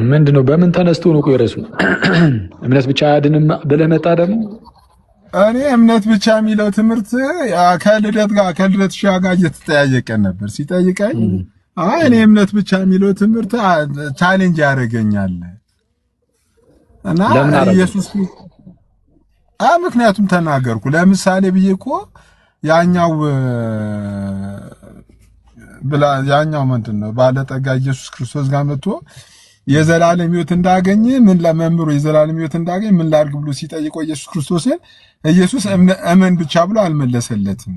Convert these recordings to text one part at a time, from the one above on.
ምንድነው? በምን ተነስቶ ነው? ቆይ ርዕሱ እምነት ብቻ አያድንም ብለህ መጣ ደግሞ። እኔ እምነት ብቻ የሚለው ትምህርት ከልደት ጋር እየተጠያየቀን ነበር። ሲጠይቀኝ እኔ እምነት ብቻ የሚለው ትምህርት ቻሌንጅ ያደርገኛል እና ኢየሱስ ምክንያቱም ተናገርኩ። ለምሳሌ ብዬ እኮ ያኛው ምንድነው ባለጠጋ ኢየሱስ ክርስቶስ ጋር መጥቶ የዘላለም ሕይወት እንዳገኘ ምን ለመምሩ የዘላለም ሕይወት እንዳገኘ ምን ላድርግ ብሎ ሲጠይቀው ኢየሱስ እመን ብቻ ብሎ አልመለሰለትም።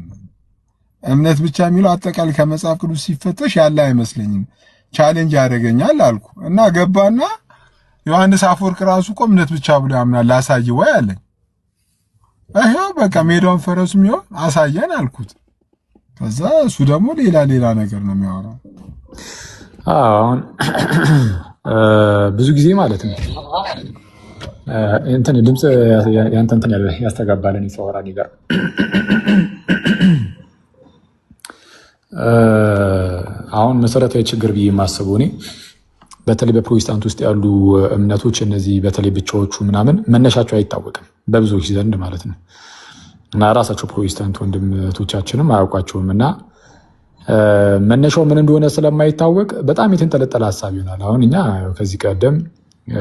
እምነት ብቻ የሚለው አጠቃላይ ከመጽሐፍ ቅዱስ ሲፈተሽ ያለ አይመስለኝም። ቻሌንጅ ያደርገኛል አልኩ እና ገባና ዮሐንስ አፈወርቅ ራሱ እኮ እምነት ብቻ ብሎ ያምናል ላሳይ ወይ አለኝ። በቃ ሜዳውን ፈረሱ የሚሆን አሳየን አልኩት። ከዛ እሱ ደግሞ ሌላ ነገር ነው የሚያወራው። አሁን ብዙ ጊዜ ማለት ነው እንትን ድምጽ ያንተ እንትን ያስተጋባልን ይሰወራ ነገር አሁን መሰረታዊ ችግር ብዬ የማስበው እኔ በተለይ በፕሮቴስታንት ውስጥ ያሉ እምነቶች እነዚህ በተለይ ብቻዎቹ ምናምን መነሻቸው አይታወቅም በብዙዎች ዘንድ ማለት ነው። እና ራሳቸው ፕሮቴስታንት ወንድሞቻችንም አያውቋቸውም እና መነሻው ምን እንደሆነ ስለማይታወቅ በጣም የተንጠለጠለ ሀሳብ ይሆናል። አሁን እኛ ከዚህ ቀደም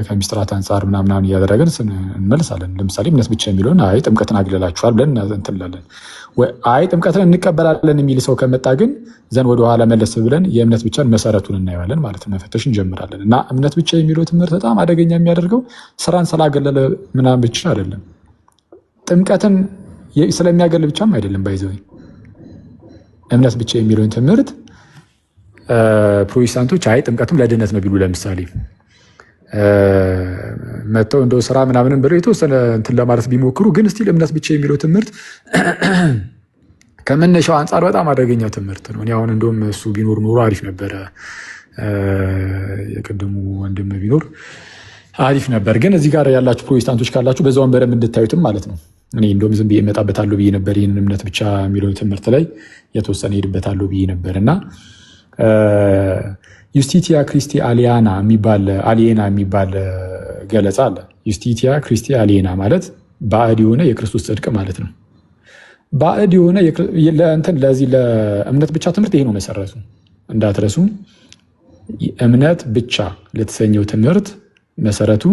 ከሚስጥራት አንጻር ምናምን እያደረግን እንመልሳለን። ለምሳሌ እምነት ብቻ የሚለውን አይ ጥምቀትን አግልላችኋል ብለን እንትላለን። አይ ጥምቀትን እንቀበላለን የሚል ሰው ከመጣ ግን ዘን ወደኋላ መለስ ብለን የእምነት ብቻን መሰረቱን እናየዋለን ማለት ነው። መፈተሽ እንጀምራለን። እና እምነት ብቻ የሚለው ትምህርት በጣም አደገኛ የሚያደርገው ስራን ስላገለለ ምናምን ብቻ አይደለም፣ ጥምቀትን ስለሚያገል ብቻም አይደለም። ባይዘው እምነት ብቻ የሚለውን ትምህርት ፕሮቴስታንቶች አይ ጥምቀትም ለድነት ነው ቢሉ ለምሳሌ መተው እንደው ስራ ምናምንም ብለው የተወሰነ እንትን ለማለት ቢሞክሩ ግን ስቲል እምነት ብቻ የሚለው ትምህርት ከመነሻው አንጻር በጣም አደገኛ ትምህርት ነው። እኔ አሁን እንደውም እሱ ቢኖር ኖሮ አሪፍ ነበረ፣ የቅድሙ ወንድም ቢኖር አሪፍ ነበር። ግን እዚህ ጋር ያላችሁ ፕሮቴስታንቶች ካላችሁ በዛውን በደንብ እንድታዩትም ማለት ነው። እኔ እንደውም ዝም ብዬ እመጣበታለሁ ብዬ ነበር። ይህንን እምነት ብቻ የሚለው ትምህርት ላይ የተወሰነ ሄድበታለሁ ብዬ ነበር እና ዩስቲቲያ ክሪስቲ አሊያና የሚባል ገለጻ አለ። ዩስቲቲያ ክሪስቲ አሊያና ማለት ባዕድ የሆነ የክርስቶስ ጽድቅ ማለት ነው። ባዕድ የሆነ ለዚህ ለእምነት ብቻ ትምህርት ይሄ ነው መሰረቱ፣ እንዳትረሱ። እምነት ብቻ ለተሰኘው ትምህርት መሰረቱ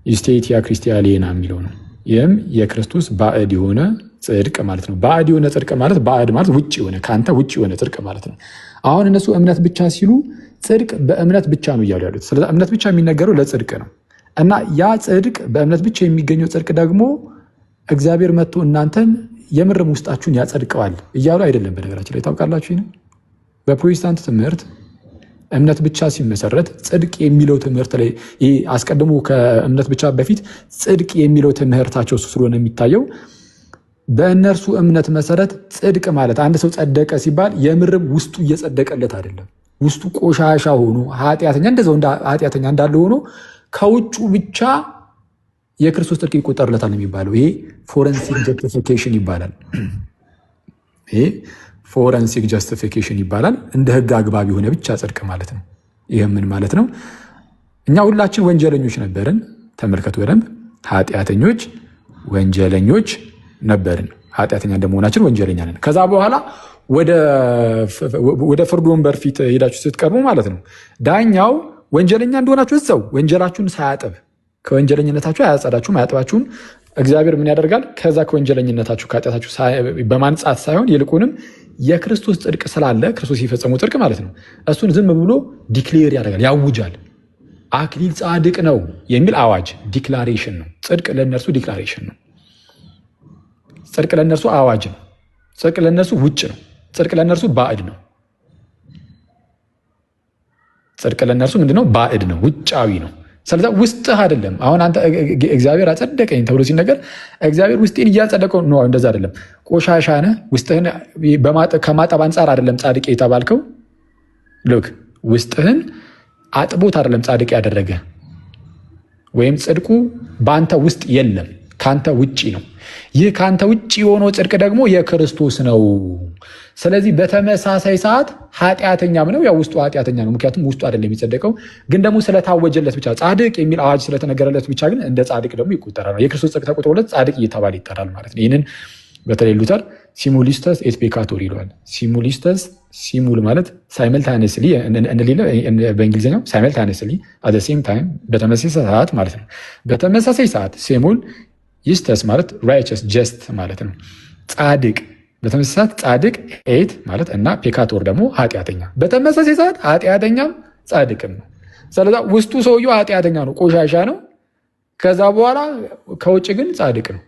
ዩስቲቲያ ክሪስቲ አሊያና የሚለው ነው። ይህም የክርስቶስ ባዕድ የሆነ ጽድቅ ማለት ነው። ባዕድ የሆነ ጽድቅ ማለት ባዕድ ማለት ውጭ የሆነ ከአንተ ውጭ የሆነ ጽድቅ ማለት ነው። አሁን እነሱ እምነት ብቻ ሲሉ ጽድቅ በእምነት ብቻ ነው እያሉ ያሉት። ስለዚህ እምነት ብቻ የሚነገረው ለጽድቅ ነው እና ያ ጽድቅ በእምነት ብቻ የሚገኘው ጽድቅ ደግሞ እግዚአብሔር መጥቶ እናንተን የምርም ውስጣችሁን ያጸድቀዋል እያሉ አይደለም። በነገራችን ላይ ታውቃላችሁ፣ ይሄን በፕሮቴስታንት ትምህርት እምነት ብቻ ሲመሰረት ጽድቅ የሚለው ትምህርት ላይ ይሄ አስቀድሞ ከእምነት ብቻ በፊት ጽድቅ የሚለው ትምህርታቸው ስለሆነ የሚታየው በእነርሱ እምነት መሰረት ጽድቅ ማለት አንድ ሰው ጸደቀ ሲባል የምርም ውስጡ እየጸደቀለት አይደለም። ውስጡ ቆሻሻ ሆኖ ኃጢአተኛ እንዳለ ሆኖ ከውጩ ብቻ የክርስቶስ ጽድቅ ይቆጠርለታል የሚባለው ይሄ ፎረንሲክ ጀስቲፊኬሽን ይባላል። ይሄ ፎረንሲክ ጀስቲፊኬሽን ይባላል። እንደ ሕግ አግባብ የሆነ ብቻ ጽድቅ ማለት ነው። ይህ ምን ማለት ነው? እኛ ሁላችን ወንጀለኞች ነበርን። ተመልከቱ በደንብ ኃጢአተኞች፣ ወንጀለኞች ነበርን። ኃጢአተኛ እንደመሆናችን ወንጀለኛ ነን። ከዛ በኋላ ወደ ፍርድ ወንበር ፊት ሄዳችሁ ስትቀርቡ ማለት ነው ዳኛው ወንጀለኛ እንደሆናችሁ እዛው ወንጀላችሁን ሳያጥብ ከወንጀለኝነታችሁ አያጸዳችሁም፣ አያጥባችሁም። እግዚአብሔር ምን ያደርጋል? ከዛ ከወንጀለኝነታችሁ ከኃጢአታችሁ በማንጻት ሳይሆን ይልቁንም የክርስቶስ ጽድቅ ስላለ ክርስቶስ የፈጸመው ጽድቅ ማለት ነው እሱን ዝም ብሎ ዲክሌር ያደርጋል፣ ያውጃል። አክሊል ጻድቅ ነው የሚል አዋጅ ዲክላሬሽን ነው። ጽድቅ ለእነርሱ ዲክላሬሽን ነው። ጽድቅ ለእነርሱ አዋጅ ነው። ጽድቅ ለእነርሱ ውጭ ነው። ጽድቅ ለእነርሱ ባዕድ ነው። ጽድቅ ለእነርሱ ምንድነው? ባዕድ ነው፣ ውጫዊ ነው። ስለዚህ ውስጥህ አይደለም። አሁን አንተ እግዚአብሔር አጸደቀኝ ተብሎ ሲነገር እግዚአብሔር ውስጤን እያጸደቀው ነው፣ እንደዛ አይደለም። ቆሻሻ ነህ። ውስጥህን ከማጠብ አንጻር አይደለም ጻድቅ የተባልከው። ልክ ውስጥህን አጥቦት አይደለም ጻድቅ ያደረገ፣ ወይም ጽድቁ በአንተ ውስጥ የለም። ካንተ ውጪ ነው። ይህ ካንተ ውጪ የሆነው ጽድቅ ደግሞ የክርስቶስ ነው። ስለዚህ በተመሳሳይ ሰዓት ኃጢአተኛም ነው። ያው ውስጡ ኃጢአተኛ ነው፣ ምክንያቱም ውስጡ አይደለም የሚጸደቀው። ግን ደግሞ ስለታወጀለት ብቻ ጻድቅ የሚል አዋጅ ስለተነገረለት ብቻ ግን እንደ ጻድቅ ደግሞ ይቆጠራል። የክርስቶስ ጽድቅ ተቆጥሮለት ጻድቅ እየተባለ ይጠራል ማለት ነው። ይህንን በተለይ ሉተር ሲሙሊስተስ ኤት ፔካቶር ይለዋል። ሲሙሊስተስ ሲሙል ማለት ሳይመልታነስሊ በእንግሊዝኛው ሳይመልታነስሊ አት ዘ ሴም ታይም በተመሳሳይ ሰዓት ማለት ነው። በተመሳሳይ ሰዓት ሲሙል ይስተስ ማለት ራይቸስ ጀስት ማለት ነው። ጻድቅ በተመሳሳይ ሰዓት ጻድቅ ኤት ማለት እና ፔካቶር ደግሞ ኃጢአተኛ። በተመሳሳይ ሰዓት ኃጢአተኛም ጻድቅም ነው። ስለዛ ውስጡ ሰውየው ኃጢአተኛ ነው፣ ቆሻሻ ነው። ከዛ በኋላ ከውጭ ግን ጻድቅ ነው።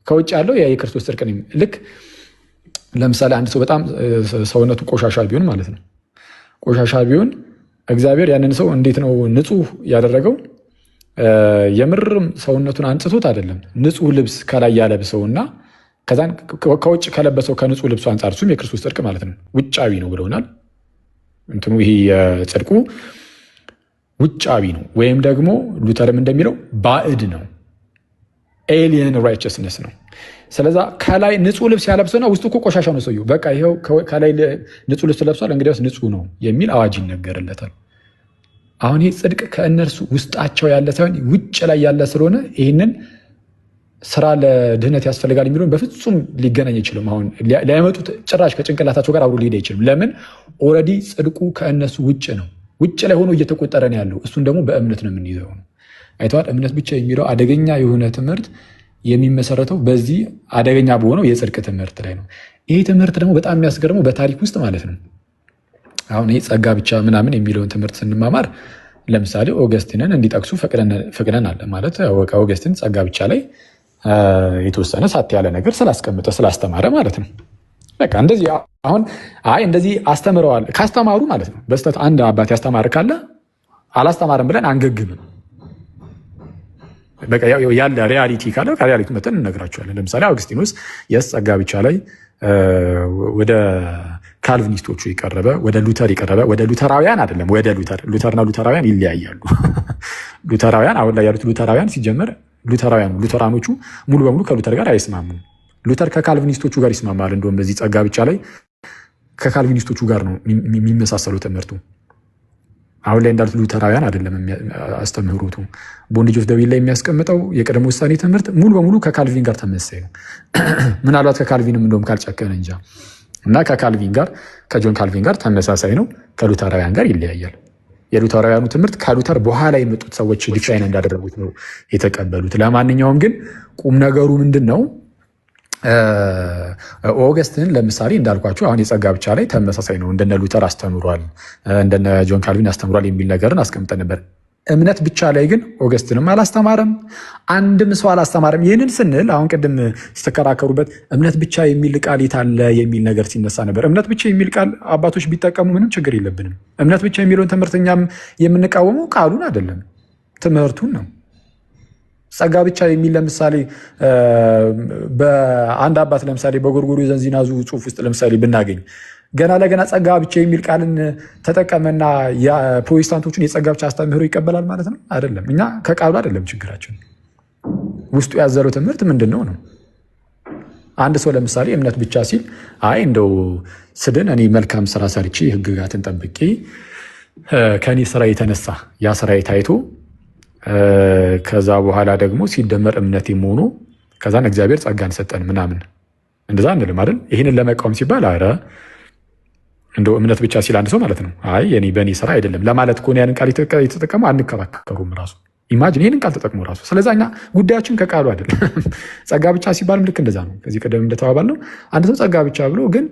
ከውጭ ያለው የክርስቶስ ጽድቅ ነው። ልክ ለምሳሌ አንድ ሰው በጣም ሰውነቱ ቆሻሻ ቢሆን ማለት ነው፣ ቆሻሻ ቢሆን እግዚአብሔር ያንን ሰው እንዴት ነው ንጹህ ያደረገው? የምርም ሰውነቱን አንጽቶት አይደለም። ንጹህ ልብስ ከላይ ያለብሰውና ከዛን ከውጭ ከለበሰው ከንጹህ ልብሱ አንጻር እሱም የክርስቶስ ጽድቅ ማለት ነው። ውጫዊ ነው ብለውናል። እንትኑ ይሄ የጽድቁ ውጫዊ ነው፣ ወይም ደግሞ ሉተርም እንደሚለው ባዕድ ነው። ኤሊየን ራይቸስነስ ነው። ስለዛ ከላይ ንጹህ ልብስ ያለብሰውና ውስጡ እኮ ቆሻሻ ነው ሰውየው። በቃ ይኸው ከላይ ንጹህ ልብስ ለብሷል፣ እንግዲያውስ ንጹህ ነው የሚል አዋጅ ይነገርለታል። አሁን ይህ ጽድቅ ከእነርሱ ውስጣቸው ያለ ሳይሆን ውጭ ላይ ያለ ስለሆነ ይህንን ስራ ለድህነት ያስፈልጋል የሚለውን በፍጹም ሊገናኝ አይችልም። አሁን ሊያመጡት ጭራሽ ከጭንቅላታቸው ጋር አብሮ ሊሄድ አይችልም። ለምን? ኦልሬዲ ጽድቁ ከእነሱ ውጭ ነው፣ ውጭ ላይ ሆኖ እየተቆጠረ ነው ያለው። እሱን ደግሞ በእምነት ነው የምንይዘው ነው። አይተዋል። እምነት ብቻ የሚለው አደገኛ የሆነ ትምህርት የሚመሰረተው በዚህ አደገኛ በሆነው የጽድቅ ትምህርት ላይ ነው። ይህ ትምህርት ደግሞ በጣም የሚያስገርመው በታሪክ ውስጥ ማለት ነው። አሁን ይህ ጸጋ ብቻ ምናምን የሚለውን ትምህርት ስንማማር ለምሳሌ ኦገስቲንን እንዲጠቅሱ ፈቅደን አለ ማለት ኦገስቲን ጸጋ ብቻ ላይ የተወሰነ ሳት ያለ ነገር ስላስቀምጠ ስላስተማረ ማለት ነው። በቃ እንደዚህ አሁን እንደዚህ አስተምረዋል ካስተማሩ ማለት ነው። በስተት አንድ አባት ያስተማር ካለ አላስተማርም ብለን አንገግምም። በቃ ያለ ሪያሊቲ ካለ ከሪያሊቲ መተን እነግራቸዋለን። ለምሳሌ አውግስቲኖስ ጸጋ ብቻ ላይ ወደ ካልቪኒስቶቹ የቀረበ ወደ ሉተር የቀረበ ወደ ሉተራውያን አይደለም። ወደ ሉተርና ሉተራውያን ይለያያሉ። ሉተራውያን አሁን ላይ ያሉት ሉተራውያን ሲጀመር ሉተራኖቹ ሙሉ በሙሉ ከሉተር ጋር አይስማሙም። ሉተር ከካልቪኒስቶቹ ጋር ይስማማል። እንደውም በዚህ ጸጋ ብቻ ላይ ከካልቪኒስቶቹ ጋር ነው የሚመሳሰሉ ትምህርቱ። አሁን ላይ እንዳሉት ሉተራውያን አይደለም አስተምህሮቱ። ቦንዴጅ ኦፍ ዘ ዊል ላይ የሚያስቀምጠው የቅድመ ውሳኔ ትምህርት ሙሉ በሙሉ ከካልቪን ጋር ተመሳሳይ ነው። ምናልባት ከካልቪንም እንደውም ካልጨከነ እንጃ። እና ከጆን ካልቪን ጋር ተመሳሳይ ነው። ከሉተራውያን ጋር ይለያያል። የሉተራውያኑ ትምህርት ከሉተር በኋላ የመጡት ሰዎች ዲክላይን እንዳደረጉት ነው የተቀበሉት። ለማንኛውም ግን ቁም ነገሩ ምንድን ነው? ኦገስትን ለምሳሌ እንዳልኳቸው አሁን የጸጋ ብቻ ላይ ተመሳሳይ ነው። እንደነ ሉተር አስተምሯል፣ እንደነ ጆን ካልቪን አስተምሯል የሚል ነገርን አስቀምጠን ነበር። እምነት ብቻ ላይ ግን ኦገስትንም አላስተማረም፣ አንድም ሰው አላስተማረም። ይህንን ስንል አሁን ቅድም ስተከራከሩበት እምነት ብቻ የሚል ቃል የታለ የሚል ነገር ሲነሳ ነበር። እምነት ብቻ የሚል ቃል አባቶች ቢጠቀሙ ምንም ችግር የለብንም። እምነት ብቻ የሚለውን ትምህርት እኛም የምንቃወመው ቃሉን አይደለም ትምህርቱን ነው። ጸጋ ብቻ የሚል ለምሳሌ በአንድ አባት ለምሳሌ በጎርጎርዮስ ዘንዚናዙ ጽሑፍ ውስጥ ለምሳሌ ብናገኝ ገና ለገና ጸጋ ብቻ የሚል ቃልን ተጠቀመና የፕሮቴስታንቶቹን የጸጋ ብቻ አስተምህሮ ይቀበላል ማለት ነው? አይደለም። እኛ ከቃሉ አይደለም ችግራችን፣ ውስጡ ያዘለው ትምህርት ምንድን ነው ነው። አንድ ሰው ለምሳሌ እምነት ብቻ ሲል እንደው ስድን እኔ መልካም ስራ ሰርቼ ሕግጋትን ጠብቄ ከእኔ ስራ የተነሳ ያ ስራ ታይቶ ከዛ በኋላ ደግሞ ሲደመር እምነት የመሆኑ ከዛን እግዚአብሔር ጸጋን ሰጠን ምናምን እንደዛ እንልም አይደል? ይህንን ለመቃወም ሲባል እንደው እምነት ብቻ ሲል አንድ ሰው ማለት ነው በእኔ ስራ አይደለም ለማለት ከሆነ ያንን ቃል የተጠቀመው አንከራከሩም። ራሱ ኢማጂን ይህንን ቃል ተጠቅሞ ራሱ። ስለዚ እኛ ጉዳያችን ከቃሉ አይደለም። ጸጋ ብቻ ሲባልም ልክ እንደዛ ነው። ከዚህ ቀደም እንደተባባል ነው አንድ ሰው ጸጋ ብቻ ብሎ ግን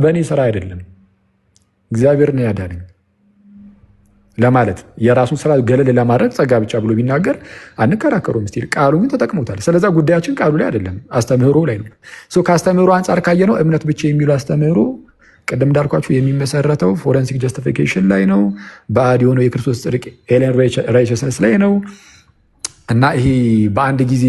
በእኔ ስራ አይደለም እግዚአብሔር ነው ያዳነኝ ለማለት የራሱን ስራ ገለል ለማድረግ ጸጋ ብቻ ብሎ ቢናገር አንከራከሩም። ስቲል ቃሉ ግን ተጠቅሞታል። ስለዛ ጉዳያችን ቃሉ ላይ አይደለም አስተምህሮ ላይ ነው። ከአስተምህሮ አንጻር ካየነው እምነት ብቻ የሚሉ አስተምህሮ ቅድም እንዳልኳችሁ የሚመሰረተው ፎረንሲክ ጀስቲፊኬሽን ላይ ነው። ባዕድ የሆነው የክርስቶስ ጽድቅ ኤሊየን ራይቸስነስ ላይ ነው። እና ይሄ በአንድ ጊዜ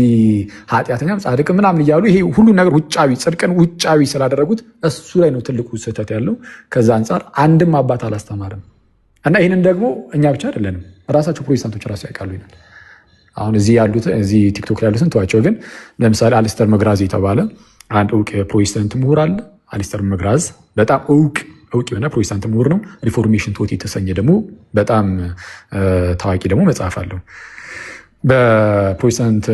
ኃጢአተኛም ጻድቅ ምናምን እያሉ ይሄ ሁሉ ነገር ውጫዊ ጽድቅን ውጫዊ ስላደረጉት እሱ ላይ ነው ትልቁ ስህተት ያለው። ከዛ አንጻር አንድም አባት አላስተማርም። እና ይህንን ደግሞ እኛ ብቻ አይደለንም ራሳቸው ፕሮቴስታንቶች ራሱ ያውቃሉ ይላል። አሁን እዚህ ቲክቶክ ላይ ያሉትን ተዋቸው። ግን ለምሳሌ አሊስተር መግራዝ የተባለ አንድ እውቅ ፕሮቴስታንት ምሁር አለ። አሊስተር መግራዝ በጣም እውቅ የሆነ ፕሮቴስታንት ምሁር ነው። ሪፎርሜሽን ቶት የተሰኘ ደግሞ በጣም ታዋቂ ደግሞ መጽሐፍ አለው። በፕሮቴስታንት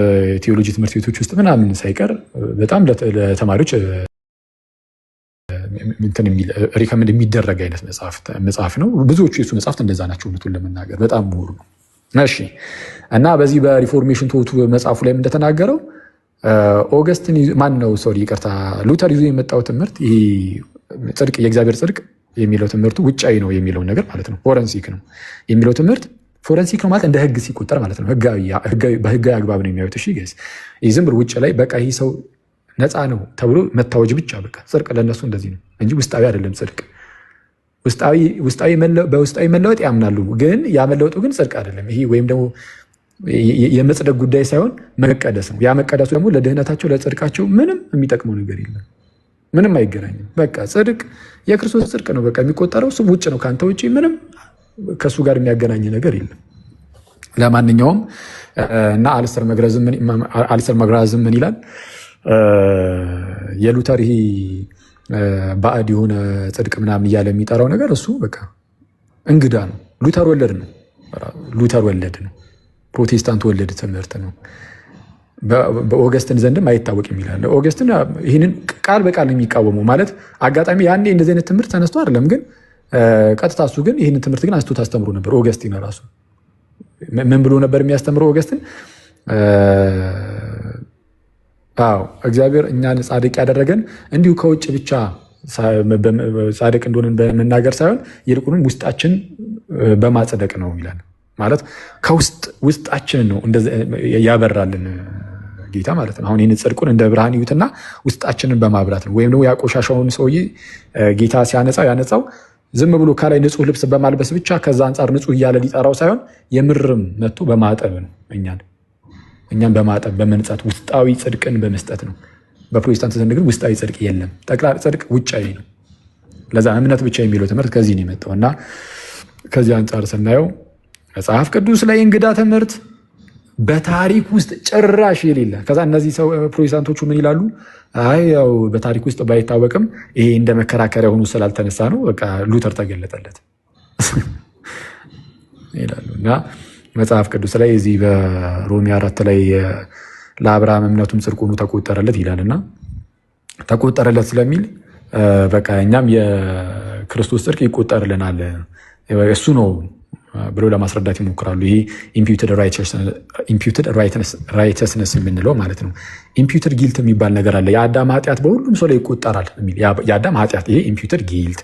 ቴዎሎጂ ትምህርት ቤቶች ውስጥ ምናምን ሳይቀር በጣም ለተማሪዎች ሪከመንድ የሚደረግ አይነት መጽሐፍ ነው። ብዙዎቹ የሱ መጽሐፍት እንደዛ ናቸው። እውነቱን ለመናገር በጣም ምሁር ነው። እሺ እና በዚህ በሪፎርሜሽን ቶቱ መጽሐፉ ላይ እንደተናገረው ኦገስትን ሉተር ይዞ የመጣው ትምህርት ይሄ ጽድቅ የእግዚአብሔር ጽድቅ የሚለው ትምህርቱ ውጫዊ ነው የሚለው ነገር ማለት ነው። ፎረንሲክ ነው የሚለው ትምህርት ፎረንሲክ ነው ማለት እንደ ህግ ሲቆጠር ማለት ነው። በህጋዊ አግባብ ነው የሚያዩት። እሺ ገስ ዝም ብሎ ውጭ ላይ በቃ ይህ ሰው ነፃ ነው ተብሎ መታወጅ ብቻ በቃ ጽድቅ ለነሱ እንደዚህ ነው እንጂ ውስጣዊ አይደለም ጽድቅ። በውስጣዊ መለወጥ ያምናሉ፣ ግን ያመለወጡ ግን ጽድቅ አይደለም። ይሄ ወይም ደግሞ የመጽደቅ ጉዳይ ሳይሆን መቀደስ ነው። ያ መቀደሱ ደግሞ ለድህነታቸው ለጽድቃቸው ምንም የሚጠቅመው ነገር የለም፣ ምንም አይገናኝም። በቃ ጽድቅ የክርስቶስ ጽድቅ ነው በቃ የሚቆጠረው እሱ ውጭ ነው። ከአንተ ውጭ ምንም ከእሱ ጋር የሚያገናኝ ነገር የለም። ለማንኛውም እና አሊስተር መግራዝም ምን ይላል? የሉተር ይሄ ባዕድ የሆነ ጽድቅ ምናምን እያለ የሚጠራው ነገር እሱ በቃ እንግዳ ነው። ሉተር ወለድ ነው። ፕሮቴስታንት ወለድ ትምህርት ነው። በኦገስትን ዘንድም አይታወቅም ይላል። ኦገስትን ይህንን ቃል በቃል የሚቃወመው ማለት አጋጣሚ ያኔ እንደዚህ አይነት ትምህርት ተነስቶ አይደለም፣ ግን ቀጥታ እሱ ግን ይህንን ትምህርት ግን አንስቶ ታስተምሮ ነበር። ኦገስቲን ራሱ ምን ብሎ ነበር የሚያስተምረው? ኦገስትን እግዚአብሔር እኛን ጻድቅ ያደረገን እንዲሁ ከውጭ ብቻ ጻድቅ እንደሆንን በመናገር ሳይሆን ይልቁንም ውስጣችን በማጽደቅ ነው ይላል። ማለት ውስጣችን ነው ያበራልን ጌታ ማለት ነው። አሁን ይህን ጽድቁን እንደ ብርሃን ይዩትና ውስጣችንን በማብራት ነው። ወይም ደግሞ ያቆሻሻውን ሰውዬ ጌታ ያነጻው ዝም ብሎ ከላይ ንጹህ ልብስ በማልበስ ብቻ ከዛ አንጻር ንጹህ እያለ ሊጠራው ሳይሆን የምርም መጥቶ በማጠብ ነው። እኛን በማጠብ በመንጻት ውስጣዊ ጽድቅን በመስጠት ነው። በፕሮቴስታንት ዘንድ ግን ውስጣዊ ጽድቅ የለም። ጠቅላላ ጽድቅ ውጫዊ ነው። ለዛ እምነት ብቻ የሚለው ትምህርት ከዚህ ነው የመጣው እና ከዚህ አንጻር ስናየው መጽሐፍ ቅዱስ ላይ እንግዳ ትምህርት በታሪክ ውስጥ ጭራሽ የሌለ። ከዛ እነዚህ ሰው ፕሮቴስታንቶቹ ምን ይላሉ? ያው በታሪክ ውስጥ ባይታወቅም ይሄ እንደ መከራከሪያ ሆኖ ስላልተነሳ ነው በቃ ሉተር ተገለጠለት ይላሉ። እና መጽሐፍ ቅዱስ ላይ እዚህ በሮሜ 4 ላይ ለአብርሃም እምነቱም ጽድቅ ሆኖ ተቆጠረለት ይላል። እና ተቆጠረለት ስለሚል በቃ እኛም የክርስቶስ ጽድቅ ይቆጠርልናል እሱ ነው ብሎ ለማስረዳት ይሞክራሉ። ይሄ ኢምፒውትድ ራይተስነስ የምንለው ማለት ነው። ኢምፒውትድ ጊልት የሚባል ነገር አለ። የአዳም ኃጢአት በሁሉም ሰው ላይ ይቆጠራል የሚል የአዳም ኃጢአት ይሄ ኢምፒውትድ ጊልት።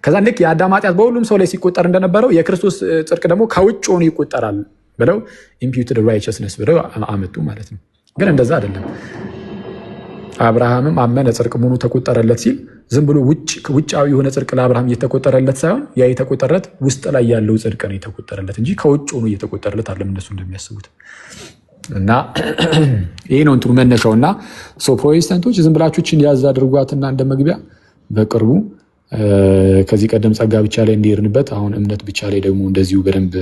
ከዛ ልክ የአዳም ኃጢአት በሁሉም ሰው ላይ ሲቆጠር እንደነበረው የክርስቶስ ጽድቅ ደግሞ ከውጭ ሆኖ ይቆጠራል ብለው ኢምፒውትድ ራይተስነስ ብለው አመጡ ማለት ነው። ግን እንደዛ አይደለም። አብርሃምም አመነ ጽድቅ መሆኑ ተቆጠረለት ሲል ዝም ብሎ ውጫዊ የሆነ ጽድቅ ለአብርሃም እየተቆጠረለት ሳይሆን ያ የተቆጠረለት ውስጥ ላይ ያለው ጽድቅ ነው የተቆጠረለት እንጂ ከውጭ ሆኖ እየተቆጠረለት አለም እነሱ እንደሚያስቡት። እና ይሄ ነው እንትኑ መነሻው። እና ፕሮቴስታንቶች ዝም ብላችሁችን ያዝ አድርጓትና እንደ መግቢያ በቅርቡ ከዚህ ቀደም ጸጋ ብቻ ላይ እንዲሄድንበት አሁን እምነት ብቻ ላይ ደግሞ እንደዚሁ በደንብ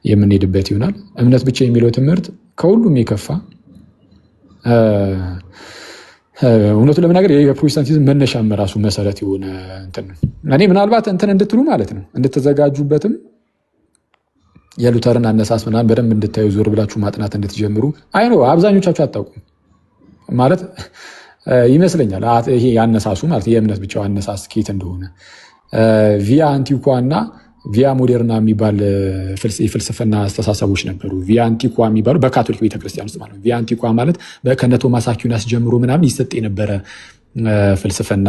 የምንሄድበት ይሆናል። እምነት ብቻ የሚለው ትምህርት ከሁሉም የከፋ እውነቱን ለመናገር የፕሮቴስታንቲዝም መነሻም ራሱ መሰረት የሆነ እንትን ነው። እኔ ምናልባት እንትን እንድትሉ ማለት ነው እንድትዘጋጁበትም የሉተርን አነሳስ ምናምን በደንብ እንድታዩ ዞር ብላችሁ ማጥናት እንድትጀምሩ አብዛኞቻችሁ አታውቁም ማለት ይመስለኛል። ይሄ ያነሳሱ ማለት የእምነት ብቻው አነሳስ ኬት እንደሆነ ቪያ አንቲኳ እና ቪያ ሞዴርና የሚባል የፍልስፍና አስተሳሰቦች ነበሩ። ቪያ አንቲኳ የሚባሉ በካቶሊክ ቤተክርስቲያን ውስጥ ማለት ነው። ቪያ አንቲኳ ማለት ከነ ቶማስ አኩናስ ጀምሮ ምናምን ይሰጥ የነበረ የፍልስፍና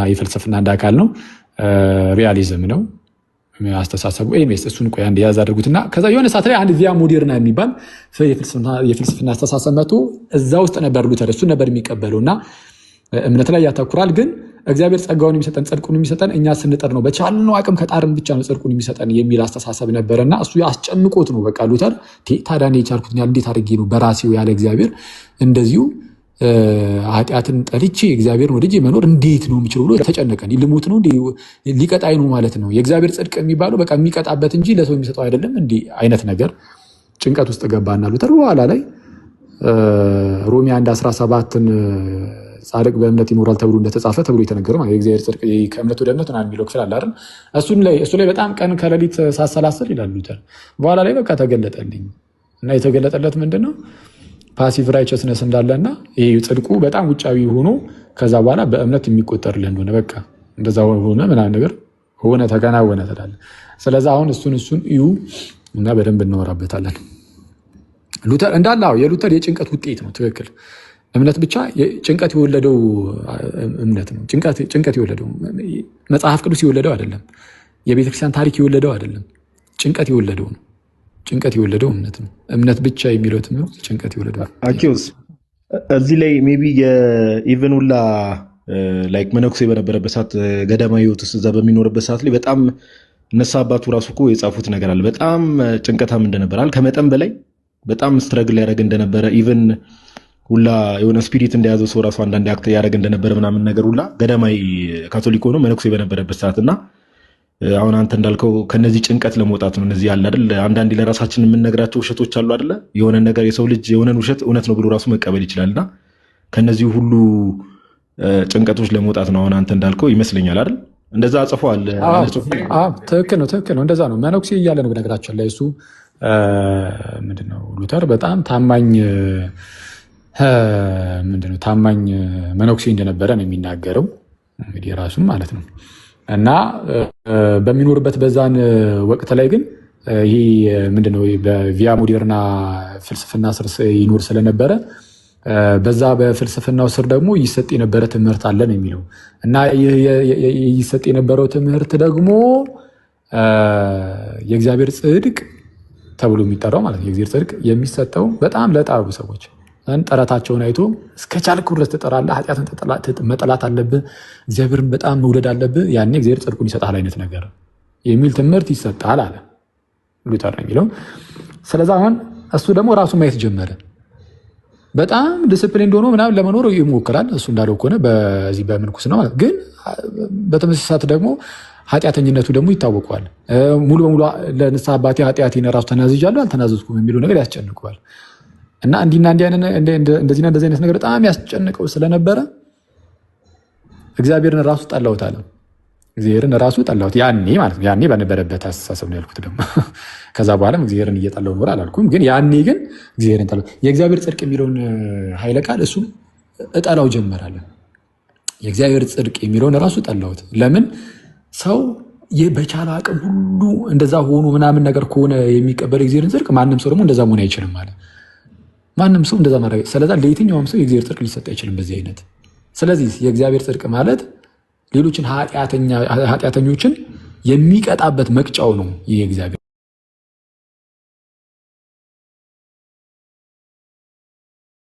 አንድ አካል ነው። ሪያሊዝም ነው አስተሳሰቡ። ኤኒዌይስ እሱን ቆይ አንድ ያዝ አድርጉትና ከዛ የሆነ ሰዓት ላይ አንድ ቪያ ሞዴርና የሚባል የፍልስፍና አስተሳሰብ መጥቶ እዛ ውስጥ ነበር ሉተር እሱ ነበር የሚቀበለው እና እምነት ላይ ያተኩራል። ግን እግዚአብሔር ጸጋውን የሚሰጠን ጽድቁን የሚሰጠን እኛ ስንጠር ነው፣ በቻልነው አቅም ከጣርን ብቻ ነው ጽድቁን የሚሰጠን የሚል አስተሳሰብ ነበረና እሱ አስጨንቆት ነው በቃ ሉተር ታዲያ እኔ የቻልኩት እንዴት አድርጌ ነው በራሴው ያለ እግዚአብሔር እንደዚሁ ኃጢአትን ጠልቼ እግዚአብሔርን ወድጄ መኖር እንዴት ነው የሚችለው ብሎ ተጨነቀ። ልሞት ነው እንዴ ሊቀጣይ ነው ማለት ነው? የእግዚአብሔር ጽድቅ የሚባለው በቃ የሚቀጣበት እንጂ ለሰው የሚሰጠው አይደለም እንዴ አይነት ነገር ጭንቀት ውስጥ ገባና ሉተር በኋላ ላይ ሮሜ 1:17ን ጻድቅ በእምነት ይኖራል ተብሎ እንደተጻፈ ተብሎ የተነገረ ማለት የእግዚአብሔር ጽድቅ ከእምነት ወደ እምነት ምናምን የሚለው ክፍል አለ አይደል? እሱ ላይ በጣም ቀን ከሌሊት ሳሰላስል ይላል ሉተር። በኋላ ላይ በቃ ተገለጠልኝ እና የተገለጠለት ምንድነው ፓሲቭ ራይቸስነስ እንዳለና ይሄ ጽድቁ በጣም ውጫዊ ሆኖ ከዛ በኋላ በእምነት የሚቆጠርልን እንደሆነ በቃ እንደዛ ሆነ ምናምን ነገር ሆነ ተከናወነ ትላለህ። ስለዚህ አሁን እሱን እዩ እና በደንብ እናወራበታለን። ሉተር እንዳለው የሉተር የጭንቀት ውጤት ነው። ትክክል። እምነት ብቻ ጭንቀት የወለደው እምነት ነው። ጭንቀት የወለደው መጽሐፍ ቅዱስ የወለደው አይደለም። የቤተክርስቲያን ታሪክ የወለደው አይደለም። ጭንቀት የወለደው ነው። ጭንቀት የወለደው እምነት ነው። እምነት ብቻ የሚለው ትምህርት ጭንቀት የወለደው። አኪዮስ እዚህ ላይ ሜቢ የኢቨን ሁላ ላይክ መነኩሴ በነበረበት ሰዓት ገዳማዊ ሕይወት ውስጥ እዛ በሚኖርበት ሰዓት ላይ በጣም እነሱ አባቱ ራሱ እኮ የጻፉት ነገር አለ። በጣም ጭንቀታም እንደነበረ አለ። ከመጠን በላይ በጣም ስትረግል ያደረግ እንደነበረ ኢቨን ሁላ የሆነ ስፒሪት እንደያዘው ሰው ራሱ አንዳንድ አክት ያደረግ እንደነበረ ምናምን ነገር ሁላ ገዳማዊ ካቶሊክ ሆኖ መነኩሴ በነበረበት ሰዓት እና አሁን አንተ እንዳልከው ከነዚህ ጭንቀት ለመውጣት ነው። እነዚህ ያለ አይደል አንዳንዴ ለራሳችን የምንነግራቸው ውሸቶች አሉ አይደለ? የሆነ ነገር የሰው ልጅ የሆነን ውሸት እውነት ነው ብሎ ራሱ መቀበል ይችላልና ከነዚህ ሁሉ ጭንቀቶች ለመውጣት ነው። አሁን አንተ እንዳልከው ይመስለኛል አይደል? እንደዛ ጽፏል። ትክክል ነው። እንደዛ ነው። መነኩሴ እያለ ነው በነገራችን ላይ እሱ ምንድነው ሉተር በጣም ታማኝ መነኩሴ እንደነበረ ነው የሚናገረው እንግዲህ ራሱን ማለት ነው። እና በሚኖርበት በዛን ወቅት ላይ ግን ይሄ ምንድነው በቪያ ሞዴርና ፍልስፍና ስር ይኖር ስለነበረ በዛ በፍልስፍናው ስር ደግሞ ይሰጥ የነበረ ትምህርት አለ ነው የሚለው። እና ይሰጥ የነበረው ትምህርት ደግሞ የእግዚአብሔር ጽድቅ ተብሎ የሚጠራው ማለት ነው። የእግዚአብሔር ጽድቅ የሚሰጠው በጣም ለጣሩ ሰዎች ጥረታቸውን አይቶ እስከቻልክ ድረስ ትጠራለህ፣ ኃጢአትን መጠላት አለብህ፣ እግዚአብሔርን በጣም መውደድ አለብህ፣ ያኔ እግዚአብሔር ጽድቁን ይሰጣል አይነት ነገር የሚል ትምህርት ይሰጣል አለ ሉተር ነው የሚለው። ስለዚህ አሁን እሱ ደግሞ ራሱ ማየት ጀመረ። በጣም ዲስፕሊን እንደሆነ ምናምን ለመኖር ይሞክራል። እሱ እንዳለው ከሆነ በዚህ በምንኩስና ማለት ግን በተመሳሳይ ሰዓት ደግሞ ኃጢአተኝነቱ ደግሞ ይታወቀዋል። ሙሉ በሙሉ ለንስሐ አባቴ ኃጢአቴን ራሱ ተናዝዣለሁ አልተናዘዝኩም የሚለው ነገር ያስጨንቀዋል። እና እንደዚህ አይነት ነገር በጣም ያስጨንቀው ስለነበረ እግዚአብሔርን ራሱ ጠላሁት አለ። እግዚአብሔርን ራሱ ጠላሁት ያኔ ማለት ነው። ያኔ በነበረበት አስተሳሰብ ነው ያልኩት። ደግሞ ከዛ በኋላም እግዚአብሔርን እየጠላሁ ኖር አላልኩም። ግን ያኔ ግን እግዚአብሔርን ጠላሁት። የእግዚአብሔር ጽድቅ የሚለውን ኃይለ ቃል እሱም እጠላው ጀመራለ። የእግዚአብሔር ጽድቅ የሚለውን ራሱ ጠላሁት። ለምን ሰው በቻለ አቅም ሁሉ እንደዛ ሆኖ ምናምን ነገር ከሆነ የሚቀበል እግዚአብሔርን ጽድቅ ማንም ሰው ደግሞ እንደዛ መሆን አይችልም ማለት ማንም ሰው እንደዛ ማድረግ። ስለዛ ለየትኛውም ሰው የእግዚአብሔር ጽድቅ ሊሰጥ አይችልም በዚህ አይነት። ስለዚህ የእግዚአብሔር ጽድቅ ማለት ሌሎችን ኃጢአተኞችን የሚቀጣበት መቅጫው ነው። ይህ እግዚአብሔር